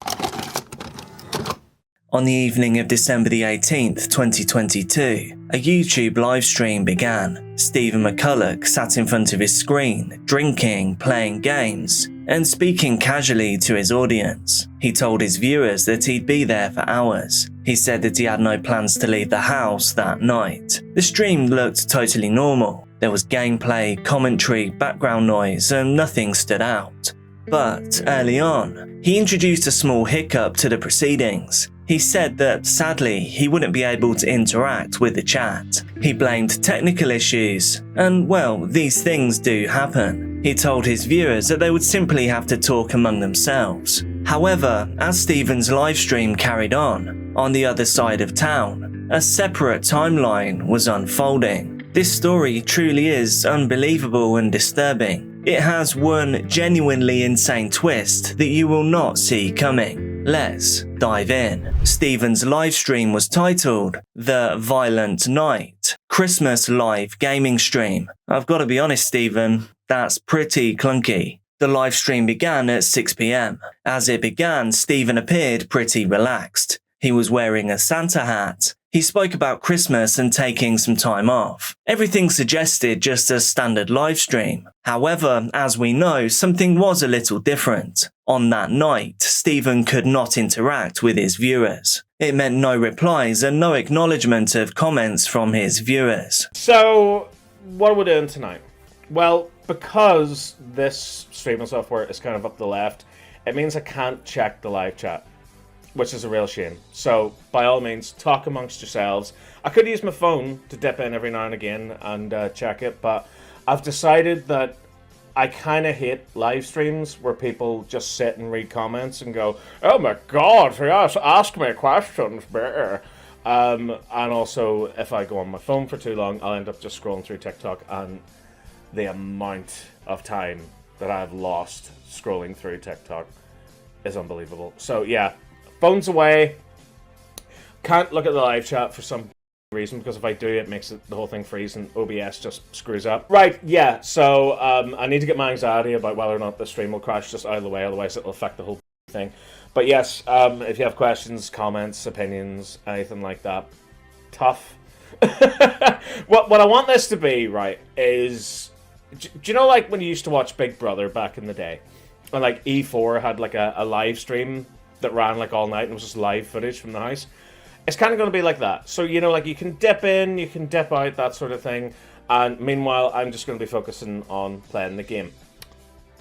On the evening of December the 18th, 2022, a YouTube livestream began. Stephen McCulloch sat in front of his screen, drinking, playing games, and speaking casually to his audience. He told his viewers that he'd be there for hours. He said that he had no plans to leave the house that night. The stream looked totally normal. There was gameplay, commentary, background noise, and nothing stood out. But early on, he introduced a small hiccup to the proceedings. He said that, sadly, he wouldn't be able to interact with the chat. He blamed technical issues, and well, these things do happen. He told his viewers that they would simply have to talk among themselves. However, as Stephen's livestream carried on the other side of town, a separate timeline was unfolding. This story truly is unbelievable and disturbing. It has one genuinely insane twist that you will not see coming. Let's dive in. Stephen's livestream was titled The Violent Night, Christmas Live Gaming Stream. I've got to be honest, Stephen, that's pretty clunky. The livestream began at 6 p.m. As it began, Stephen appeared pretty relaxed. He was wearing a Santa hat. He spoke about Christmas and taking some time off. Everything suggested just a standard live stream. However, as we know, something was a little different. On that night, Stephen could not interact with his viewers. It meant no replies and no acknowledgement of comments from his viewers. So, what are we doing tonight? Well, because this streaming software is kind of up the left, it means I can't check the live chat, which is a real shame. So, by all means, talk amongst yourselves. I could use my phone to dip in every now and again and check it, but I've decided that I kind of hate live streams where people just sit and read comments and go, "Oh my God, yes, ask me questions." And also, if I go on my phone for too long, I'll end up just scrolling through TikTok, and the amount of time that I've lost scrolling through TikTok is unbelievable. So yeah, phone's away. Can't look at the live chat for some reason, because if I do, it makes the whole thing freeze and OBS just screws up. Right, yeah, so I need to get my anxiety about whether or not the stream will crash just out of the way, otherwise it'll affect the whole thing. But yes, if you have questions, comments, opinions, anything like that, tough. What I want this to be, right, is... Do you know, like, when you used to watch Big Brother back in the day? And, like, E4 had, like, a live stream that ran, like, all night, and it was just live footage from the house? It's kind of going to be like that. So, you know, like, you can dip in, you can dip out, that sort of thing. And meanwhile, I'm just going to be focusing on playing the game.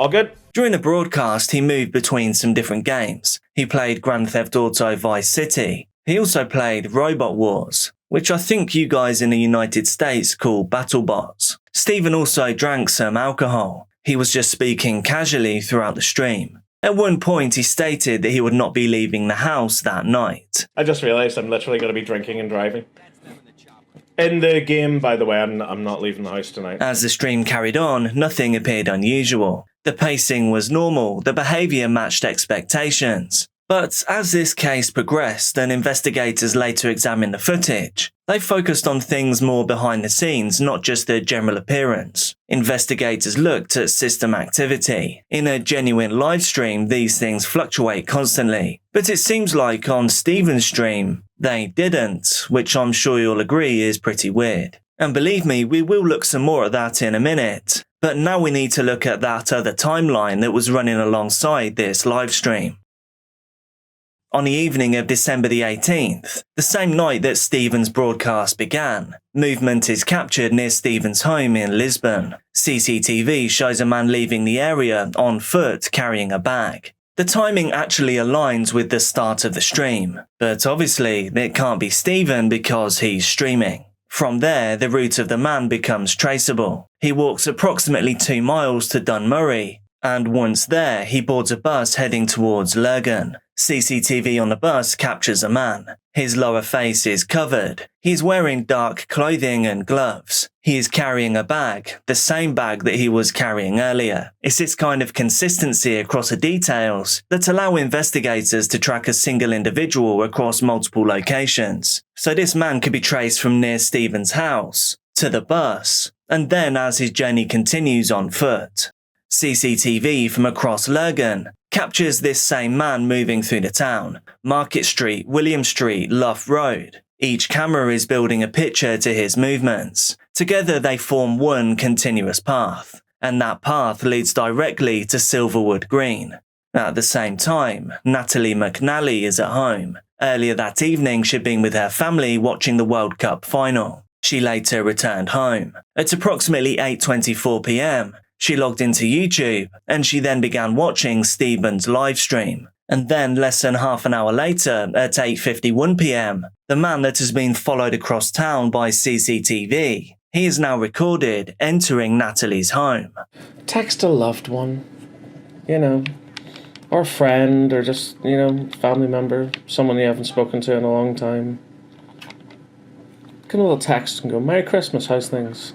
All good? During the broadcast, he moved between some different games. He played Grand Theft Auto Vice City. He also played Robot Wars, which I think you guys in the United States call BattleBots. Stephen also drank some alcohol. He was just speaking casually throughout the stream. At one point, he stated that he would not be leaving the house that night. I just realised I'm literally going to be drinking and driving. In the game, by the way, I'm not leaving the house tonight. As the stream carried on, nothing appeared unusual. The pacing was normal, the behaviour matched expectations. But as this case progressed and investigators later examined the footage, they focused on things more behind the scenes, not just the general appearance. Investigators looked at system activity. In a genuine live stream, these things fluctuate constantly. But it seems like on Stephen's stream, they didn't, which I'm sure you'll agree is pretty weird. And believe me, we will look some more at that in a minute. But now we need to look at that other timeline that was running alongside this live stream. On the evening of December the 18th, the same night that Stephen's broadcast began, movement is captured near Stephen's home in Lisbon. CCTV shows a man leaving the area on foot carrying a bag. The timing actually aligns with the start of the stream, but obviously it can't be Stephen because he's streaming. From there, the route of the man becomes traceable. He walks approximately 2 miles to Dunmurry, and once there, he boards a bus heading towards Lurgan. CCTV on the bus captures a man. His lower face is covered. He's wearing dark clothing and gloves. He is carrying a bag, the same bag that he was carrying earlier. It's this kind of consistency across the details that allow investigators to track a single individual across multiple locations. So this man could be traced from near Stephen's house to the bus, and then as his journey continues on foot. CCTV from across Lurgan captures this same man moving through the town. Market Street, William Street, Lough Road. Each camera is building a picture to his movements. Together they form one continuous path, and that path leads directly to Silverwood Green. At the same time, Natalie McNally is at home. Earlier that evening she'd been with her family watching the World Cup final. She later returned home. At approximately 8:24 p.m, she logged into YouTube, and she then began watching Stephen's live stream. And then less than half an hour later, at 8:51 p.m, the man that has been followed across town by CCTV, he is now recorded entering Natalie's home. Text a loved one, or a friend, or just, family member, someone you haven't spoken to in a long time. Get a little text and go, "Merry Christmas, how's things?"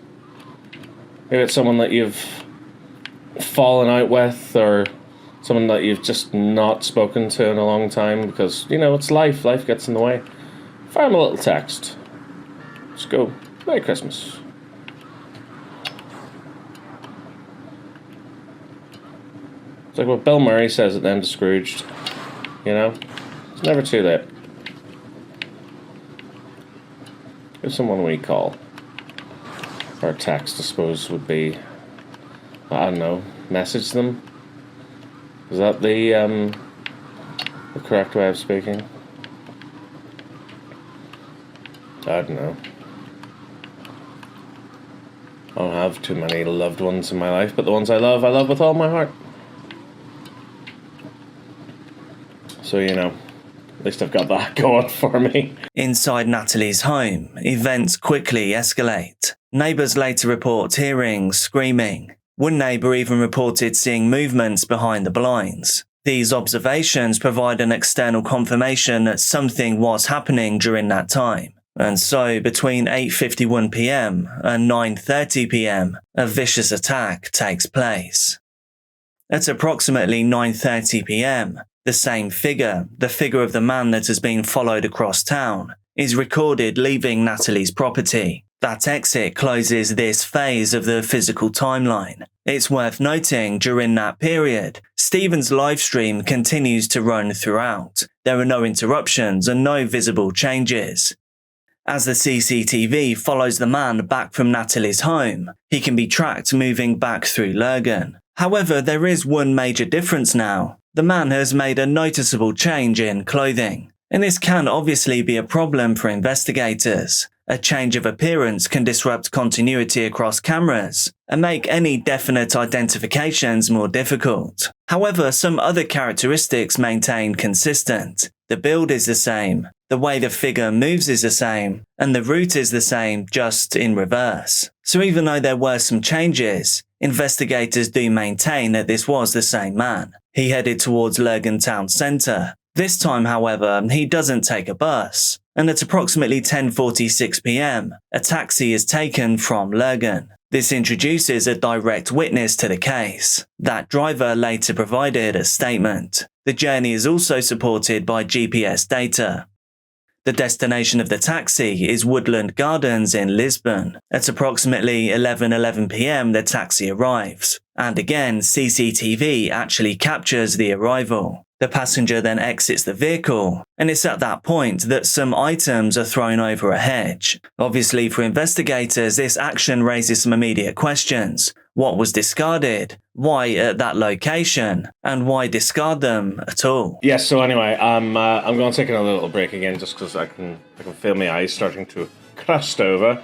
Maybe it's someone that you've fallen out with, or someone that you've just not spoken to in a long time, because, it's life gets in the way. Fire them a little text. Just go, "Merry Christmas." It's like what Bill Murray says at the end of Scrooged, It's never too late. Give someone a wee call. Or a text, I suppose, would be, I don't know, message them? Is that the correct way of speaking? I don't know. I don't have too many loved ones in my life, but the ones I love with all my heart. So, at least I've got that going for me. Inside Natalie's home, events quickly escalate. Neighbours later report hearing screaming. One neighbour even reported seeing movements behind the blinds. These observations provide an external confirmation that something was happening during that time. And so, between 8:51 p.m. and 9:30 p.m, a vicious attack takes place. At approximately 9:30 p.m, the same figure, the figure of the man that has been followed across town, is recorded leaving Natalie's property. That exit closes this phase of the physical timeline. It's worth noting, during that period, Stephen's livestream continues to run throughout. There are no interruptions and no visible changes. As the CCTV follows the man back from Natalie's home, he can be tracked moving back through Lurgan. However, there is one major difference now. The man has made a noticeable change in clothing, and this can obviously be a problem for investigators. A change of appearance can disrupt continuity across cameras and make any definite identifications more difficult. However, some other characteristics maintain consistent. The build is the same, the way the figure moves is the same, and the route is the same, just in reverse. So even though there were some changes, investigators do maintain that this was the same man. He headed towards Lurgan Town Centre. This time, however, he doesn't take a bus, and at approximately 10:46 p.m, a taxi is taken from Lurgan. This introduces a direct witness to the case. That driver later provided a statement. The journey is also supported by GPS data. The destination of the taxi is Woodland Gardens in Lisbon. At approximately 11:11 p.m, the taxi arrives. And again, CCTV actually captures the arrival. The passenger then exits the vehicle, and it's at that point that some items are thrown over a hedge. Obviously, for investigators, this action raises some immediate questions. what was discarded, why at that location, and why discard them at all. Yes, so anyway, I'm going to take a little break again just because I can feel my eyes starting to crust over.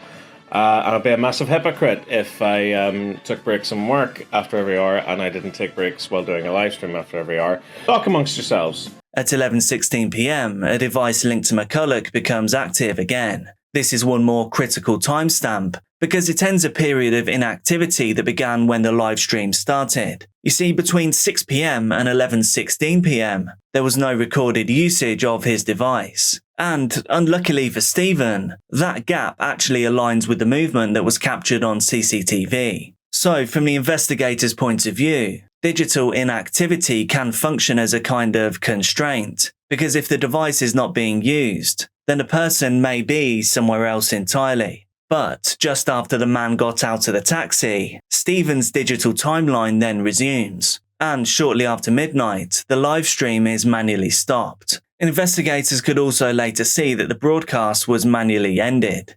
And I'd be a massive hypocrite if I took breaks from work after every hour and I didn't take breaks while doing a live stream after every hour. Talk amongst yourselves. At 11:16 p.m, a device linked to McCulloch becomes active again. This is one more critical timestamp because it ends a period of inactivity that began when the live stream started. You see, between 6 p.m. and 11:16 p.m, there was no recorded usage of his device. And, unluckily for Stephen, that gap actually aligns with the movement that was captured on CCTV. So, from the investigator's point of view, digital inactivity can function as a kind of constraint, because if the device is not being used, then a person may be somewhere else entirely. But just after the man got out of the taxi, Stephen's digital timeline then resumes, and shortly after midnight, the live stream is manually stopped. Investigators could also later see that the broadcast was manually ended.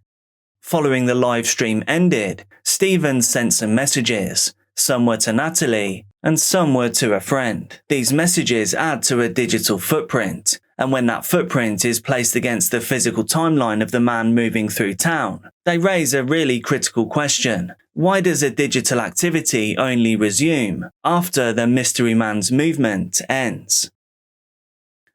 Following the live stream ended, Stephen sent some messages. Some were to Natalie, and some were to a friend. These messages add to a digital footprint, and when that footprint is placed against the physical timeline of the man moving through town, they raise a really critical question. Why does a digital activity only resume after the mystery man's movement ends?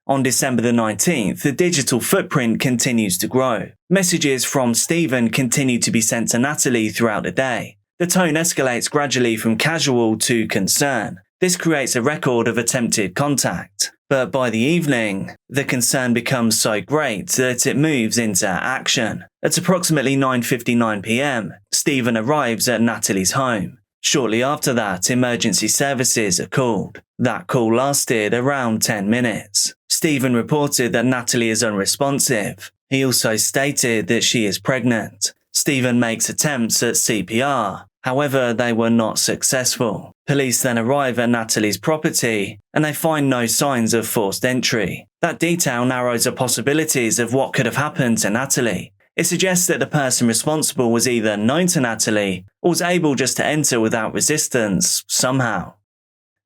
On December the 19th, the digital footprint continues to grow. Messages from Stephen continue to be sent to Natalie throughout the day. The tone escalates gradually from casual to concern. This creates a record of attempted contact. But by the evening, the concern becomes so great that it moves into action. At approximately 9:59 p.m, Stephen arrives at Natalie's home. Shortly after that, emergency services are called. That call lasted around 10 minutes. Stephen reported that Natalie is unresponsive. He also stated that she is pregnant. Stephen makes attempts at CPR. However, they were not successful. Police then arrive at Natalie's property and they find no signs of forced entry. That detail narrows the possibilities of what could have happened to Natalie. It suggests that the person responsible was either known to Natalie or was able just to enter without resistance somehow.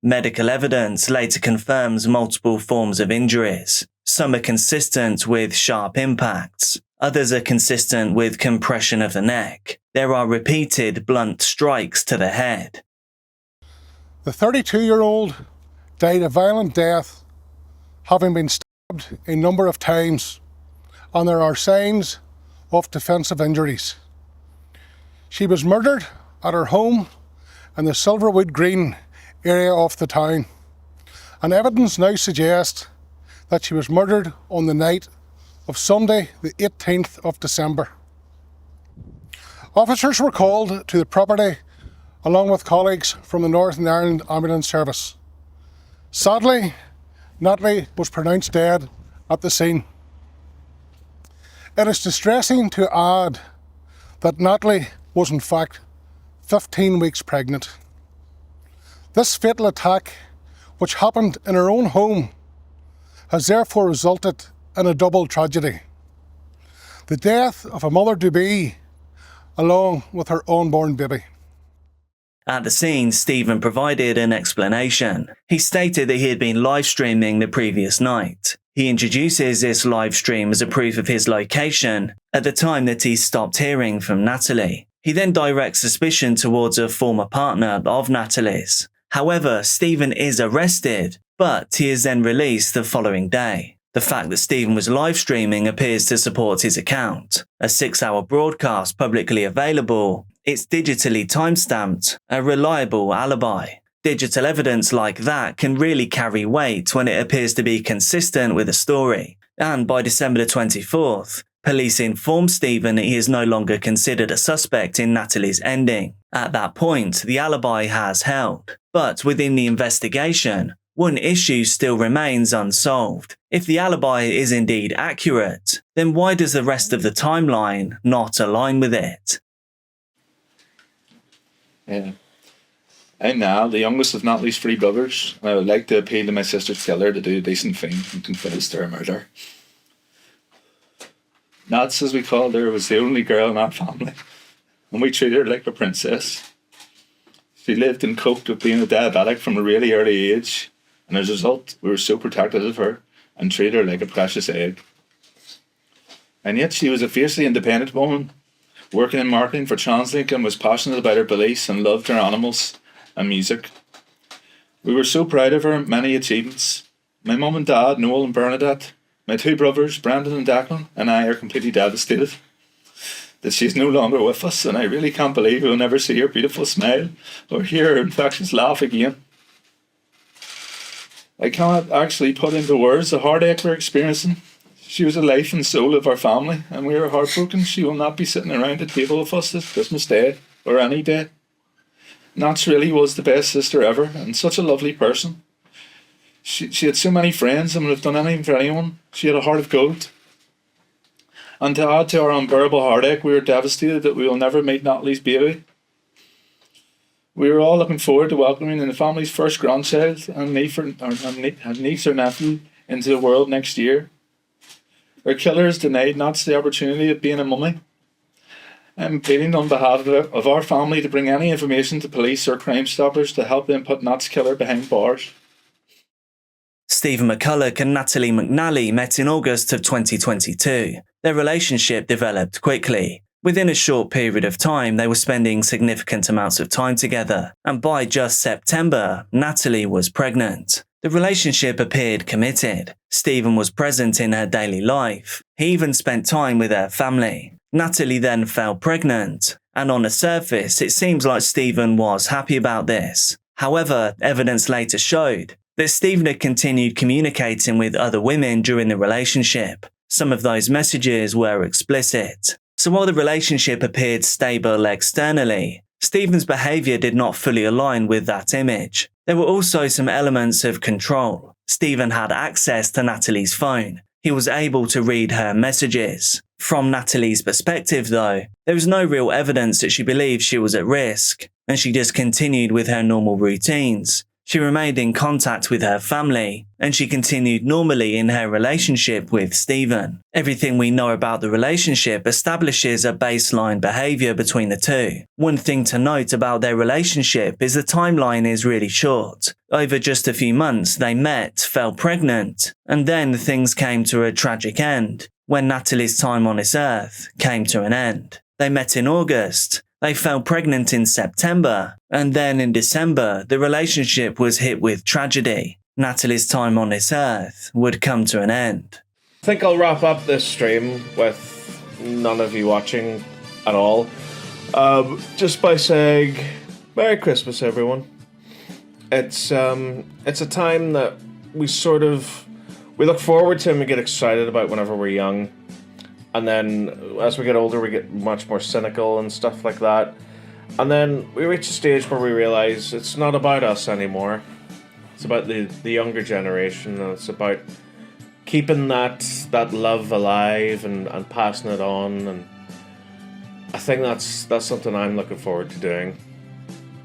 Medical evidence later confirms multiple forms of injuries. Some are consistent with sharp impacts. Others are consistent with compression of the neck. There are repeated blunt strikes to the head. The 32-year-old died a violent death, having been stabbed a number of times, and there are signs of defensive injuries. She was murdered at her home in the Silverwood Green area of the town, and evidence now suggests that she was murdered on the night of Sunday, the 18th of December. Officers were called to the property along with colleagues from the Northern Ireland Ambulance Service. Sadly, Natalie was pronounced dead at the scene. It is distressing to add that Natalie was in fact 15 weeks pregnant. This fatal attack, which happened in her own home, has therefore resulted in a double tragedy. The death of a mother-to-be, along with her unborn baby. At the scene, Stephen provided an explanation. He stated that he had been live streaming the previous night. He introduces this live stream as a proof of his location at the time that he stopped hearing from Natalie. He then directs suspicion towards a former partner of Natalie's. However, Stephen is arrested, but he is then released the following day. The fact that Stephen was live streaming appears to support his account. A 6-hour broadcast publicly available, it's digitally timestamped, a reliable alibi. Digital evidence like that can really carry weight when it appears to be consistent with a story. And by December the 24th, police inform Stephen that he is no longer considered a suspect in Natalie's ending. At that point, the alibi has held. But within the investigation, one issue still remains unsolved. If the alibi is indeed accurate, then why does the rest of the timeline not align with it? Yeah. I'm Niall, the youngest of Natalie's 3 brothers, and I would like to appeal to my sister's killer to do a decent thing and confess to her murder. Nats, as we called her, was the only girl in our family, and we treated her like a princess. She lived and coped with being a diabetic from a really early age, and as a result, we were so protective of her and treated her like a precious egg. And yet she was a fiercely independent woman, working in marketing for TransLink, and was passionate about her beliefs and loved her animals and music. We were so proud of her many achievements. My mum and dad, Noel and Bernadette, my two brothers, Brendan and Declan, and I are completely devastated that she's no longer with us, and I really can't believe we'll never see her beautiful smile or hear her infectious laugh again. I cannot actually put into words the heartache we're experiencing. She was the life and soul of our family, and we are heartbroken she will not be sitting around the table with us this Christmas Day or any day. Nats really was the best sister ever, and such a lovely person. She had so many friends and would have done anything for anyone. She had a heart of gold. And to add to our unbearable heartache, we were devastated that we will never meet Natalie's baby. We were all looking forward to welcoming the family's first grandchild and niece or nephew into the world next year. Our killers denied Nats the opportunity of being a mummy. I'm pleading on behalf of our family to bring any information to police or Crime Stoppers to help them put Nat's killer behind bars. Stephen McCulloch and Natalie McNally met in August of 2022. Their relationship developed quickly. Within a short period of time, they were spending significant amounts of time together, and by just September, Natalie was pregnant. The relationship appeared committed. Stephen was present in her daily life. He even spent time with her family. Natalie then fell pregnant, and on the surface, it seems like Stephen was happy about this. However, evidence later showed that Stephen had continued communicating with other women during the relationship. Some of those messages were explicit. So while the relationship appeared stable externally, Stephen's behaviour did not fully align with that image. There were also some elements of control. Stephen had access to Natalie's phone. He was able to read her messages. From Natalie's perspective, though, there was no real evidence that she believed she was at risk, and she just continued with her normal routines. She remained in contact with her family, and she continued normally in her relationship with Stephen. Everything we know about the relationship establishes a baseline behaviour between the two. One thing to note about their relationship is the timeline is really short. Over just a few months, they met, fell pregnant, and then things came to a tragic end when Natalie's time on this earth came to an end. They met in August. They fell pregnant in September, and then in December, the relationship was hit with tragedy. Natalie's time on this earth would come to an end. I think I'll wrap up this stream with none of you watching at all. Just by saying, Merry Christmas, everyone. It's a time that we look forward to and we get excited about whenever we're young. And then as we get older, we get much more cynical and stuff like that. And then we reach a stage where we realize it's not about us anymore. It's about the younger generation, and it's about keeping that love alive and passing it on. And I think that's something I'm looking forward to doing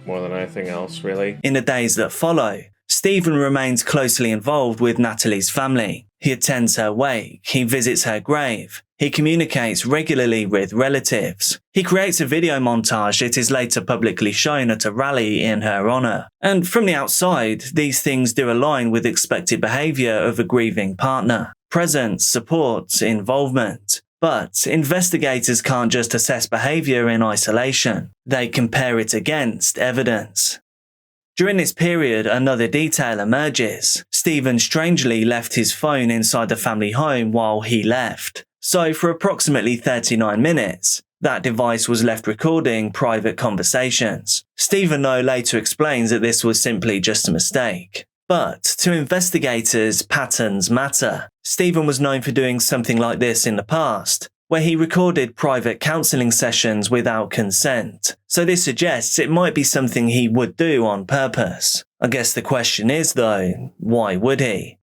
more than anything else, really. In the days that follow, Stephen remains closely involved with Natalie's family. He attends her wake, he visits her grave, he communicates regularly with relatives. He creates a video montage that is later publicly shown at a rally in her honour. And from the outside, these things do align with expected behaviour of a grieving partner. Presence, support, involvement. But investigators can't just assess behaviour in isolation. They compare it against evidence. During this period, another detail emerges. Stephen strangely left his phone inside the family home while he left. So for approximately 39 minutes, that device was left recording private conversations. Stephen, though, later explains that this was simply just a mistake. But to investigators, patterns matter. Stephen was known for doing something like this in the past, where he recorded private counselling sessions without consent. So this suggests it might be something he would do on purpose. I guess the question is, though, why would he?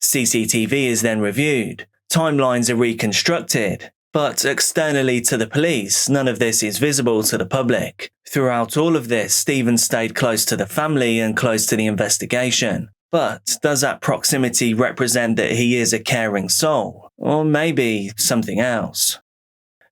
CCTV is then reviewed. Timelines are reconstructed. But externally to the police, none of this is visible to the public. Throughout all of this, Stephen stayed close to the family and close to the investigation. But does that proximity represent that he is a caring soul? Or maybe something else?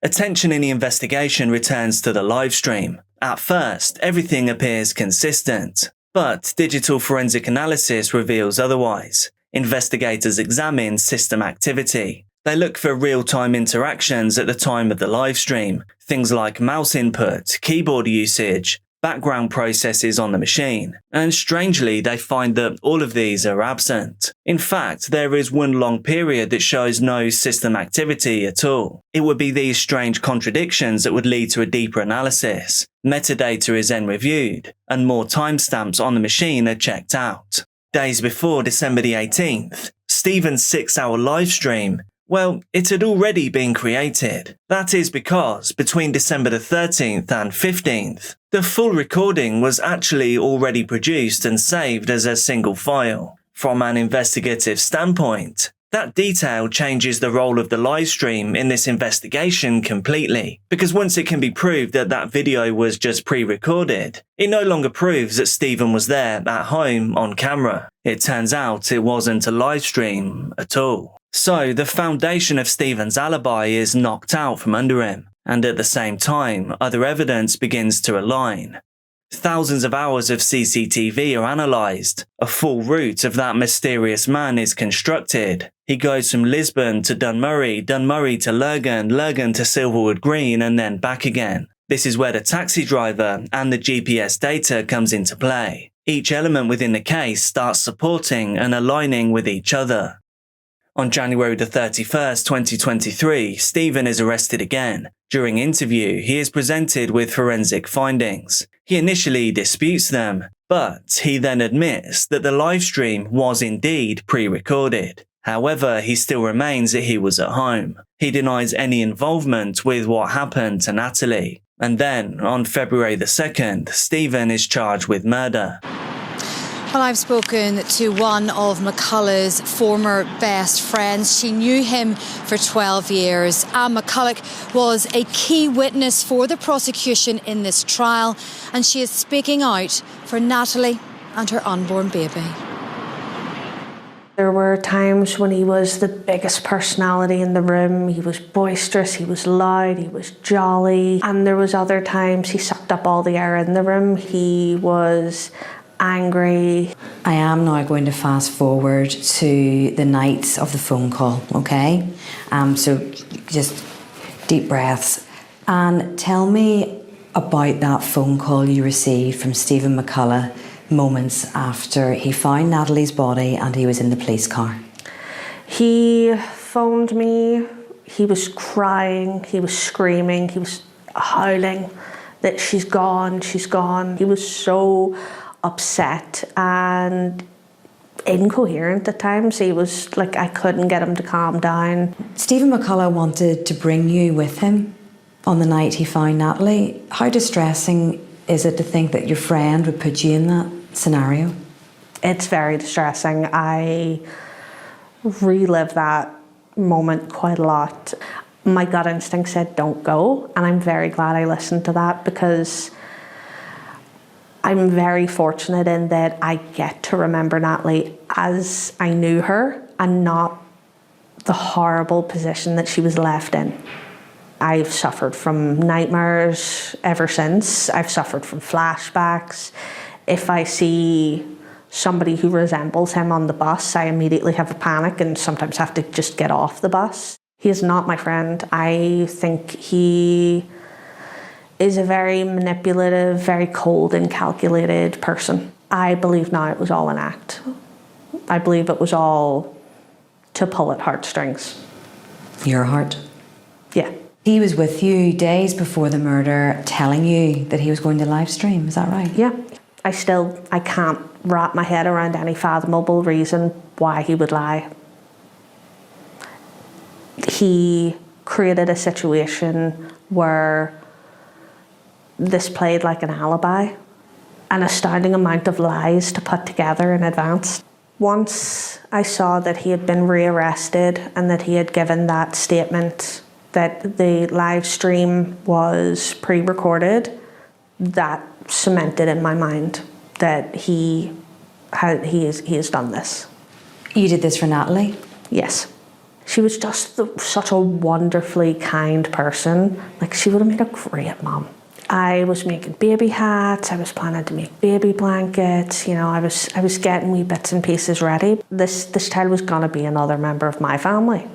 Attention in the investigation returns to the live stream. At first, everything appears consistent, but digital forensic analysis reveals otherwise. Investigators examine system activity. They look for real-time interactions at the time of the live stream, things like mouse input, keyboard usage, background processes on the machine, and strangely they find that all of these are absent. In fact, there is one long period that shows no system activity at all. It would be these strange contradictions that would lead to a deeper analysis. Metadata is then reviewed, and more timestamps on the machine are checked out. Days before December the 18th, Stephen's 6-hour live stream, well, it had already been created. That is because between December the 13th and 15th, the full recording was actually already produced and saved as a single file. From an investigative standpoint, that detail changes the role of the live stream in this investigation completely, because once it can be proved that that video was just pre-recorded, it no longer proves that Stephen was there at home on camera. It turns out it wasn't a live stream at all. So the foundation of Stephen's alibi is knocked out from under him, and at the same time, other evidence begins to align. Thousands of hours of CCTV are analysed. A full route of that mysterious man is constructed. He goes from Lisbon to Dunmurry, Dunmurry to Lurgan, Lurgan to Silverwood Green, and then back again. This is where the taxi driver and the GPS data comes into play. Each element within the case starts supporting and aligning with each other. On January the 31st, 2023, Stephen is arrested again. During interview, he is presented with forensic findings. He initially disputes them, but he then admits that the live stream was indeed pre-recorded. However, he still remains that he was at home. He denies any involvement with what happened to Natalie. And then, on February the 2nd, Stephen is charged with murder. Well, I've spoken to one of McCullough's former best friends. She knew him for 12 years. Anne McCullough was a key witness for the prosecution in this trial, and she is speaking out for Natalie and her unborn baby. There were times when he was the biggest personality in the room. He was boisterous, he was loud, he was jolly. And there was other times he sucked up all the air in the room. He was angry. I am now going to fast forward to the night of the phone call, okay? So just deep breaths. And tell me about that phone call you received from Stephen McCullough moments after he found Natalie's body and he was in the police car. He phoned me. He was crying, he was screaming, he was howling that she's gone, she's gone. He was so upset and incoherent at times. He was like, I couldn't get him to calm down. Stephen McCullough wanted to bring you with him on the night he found Natalie. How distressing is it to think that your friend would put you in that scenario? It's very distressing. I relive that moment quite a lot. My gut instinct said don't go, and I'm very glad I listened to that, because I'm very fortunate in that I get to remember Natalie as I knew her and not the horrible position that she was left in. I've suffered from nightmares ever since. I've suffered from flashbacks. If I see somebody who resembles him on the bus, I immediately have a panic and sometimes have to just get off the bus. He is not my friend. I think he is a very manipulative, very cold and calculated person. I believe now it was all an act. I believe it was all to pull at heartstrings. Your heart? Yeah. He was with you days before the murder telling you that he was going to live stream, is that right? Yeah. I can't wrap my head around any fathomable reason why he would lie. He created a situation where this played like an alibi, an astounding amount of lies to put together in advance. Once I saw that he had been rearrested and that he had given that statement that the live stream was pre-recorded, that cemented in my mind that he has done this. You did this for Natalie? Yes. She was just such a wonderfully kind person. Like, she would have made a great mom. I was making baby hats, I was planning to make baby blankets, I was getting wee bits and pieces ready. This child was going to be another member of my family.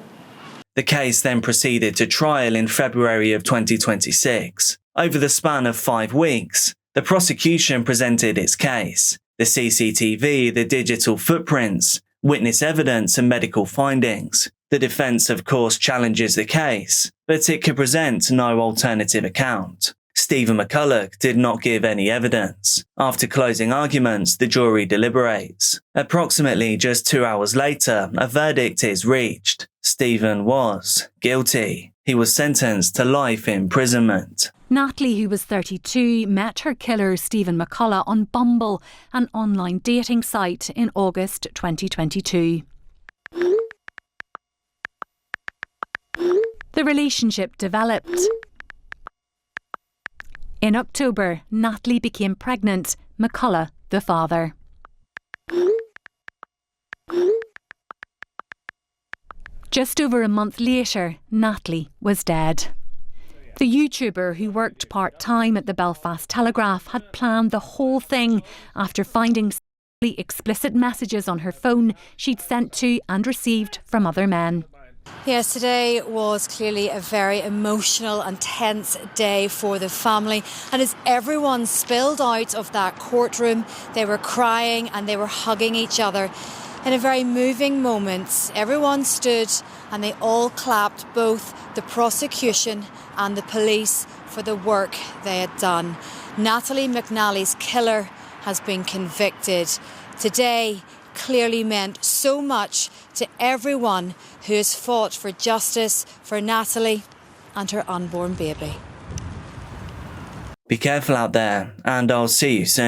The case then proceeded to trial in February of 2026. Over the span of 5 weeks, the prosecution presented its case. The CCTV, the digital footprints, witness evidence and medical findings. The defence, of course, challenges the case, but it could present no alternative account. Stephen McCulloch did not give any evidence. After closing arguments, the jury deliberates. Approximately just 2 hours later, a verdict is reached. Stephen was guilty. He was sentenced to life imprisonment. Natalie, who was 32, met her killer Stephen McCulloch on Bumble, an online dating site, in August 2022. The relationship developed. In October, Natalie became pregnant, McCulloch the father. Just over a month later, Natalie was dead. The YouTuber, who worked part-time at the Belfast Telegraph, had planned the whole thing after finding explicit messages on her phone she'd sent to and received from other men. Yes, today was clearly a very emotional and tense day for the family. And as everyone spilled out of that courtroom, they were crying and they were hugging each other. In a very moving moment, everyone stood and they all clapped both the prosecution and the police for the work they had done. Natalie McNally's killer has been convicted. Today clearly meant so much to everyone who has fought for justice for Natalie and her unborn baby. Be careful out there, and I'll see you soon.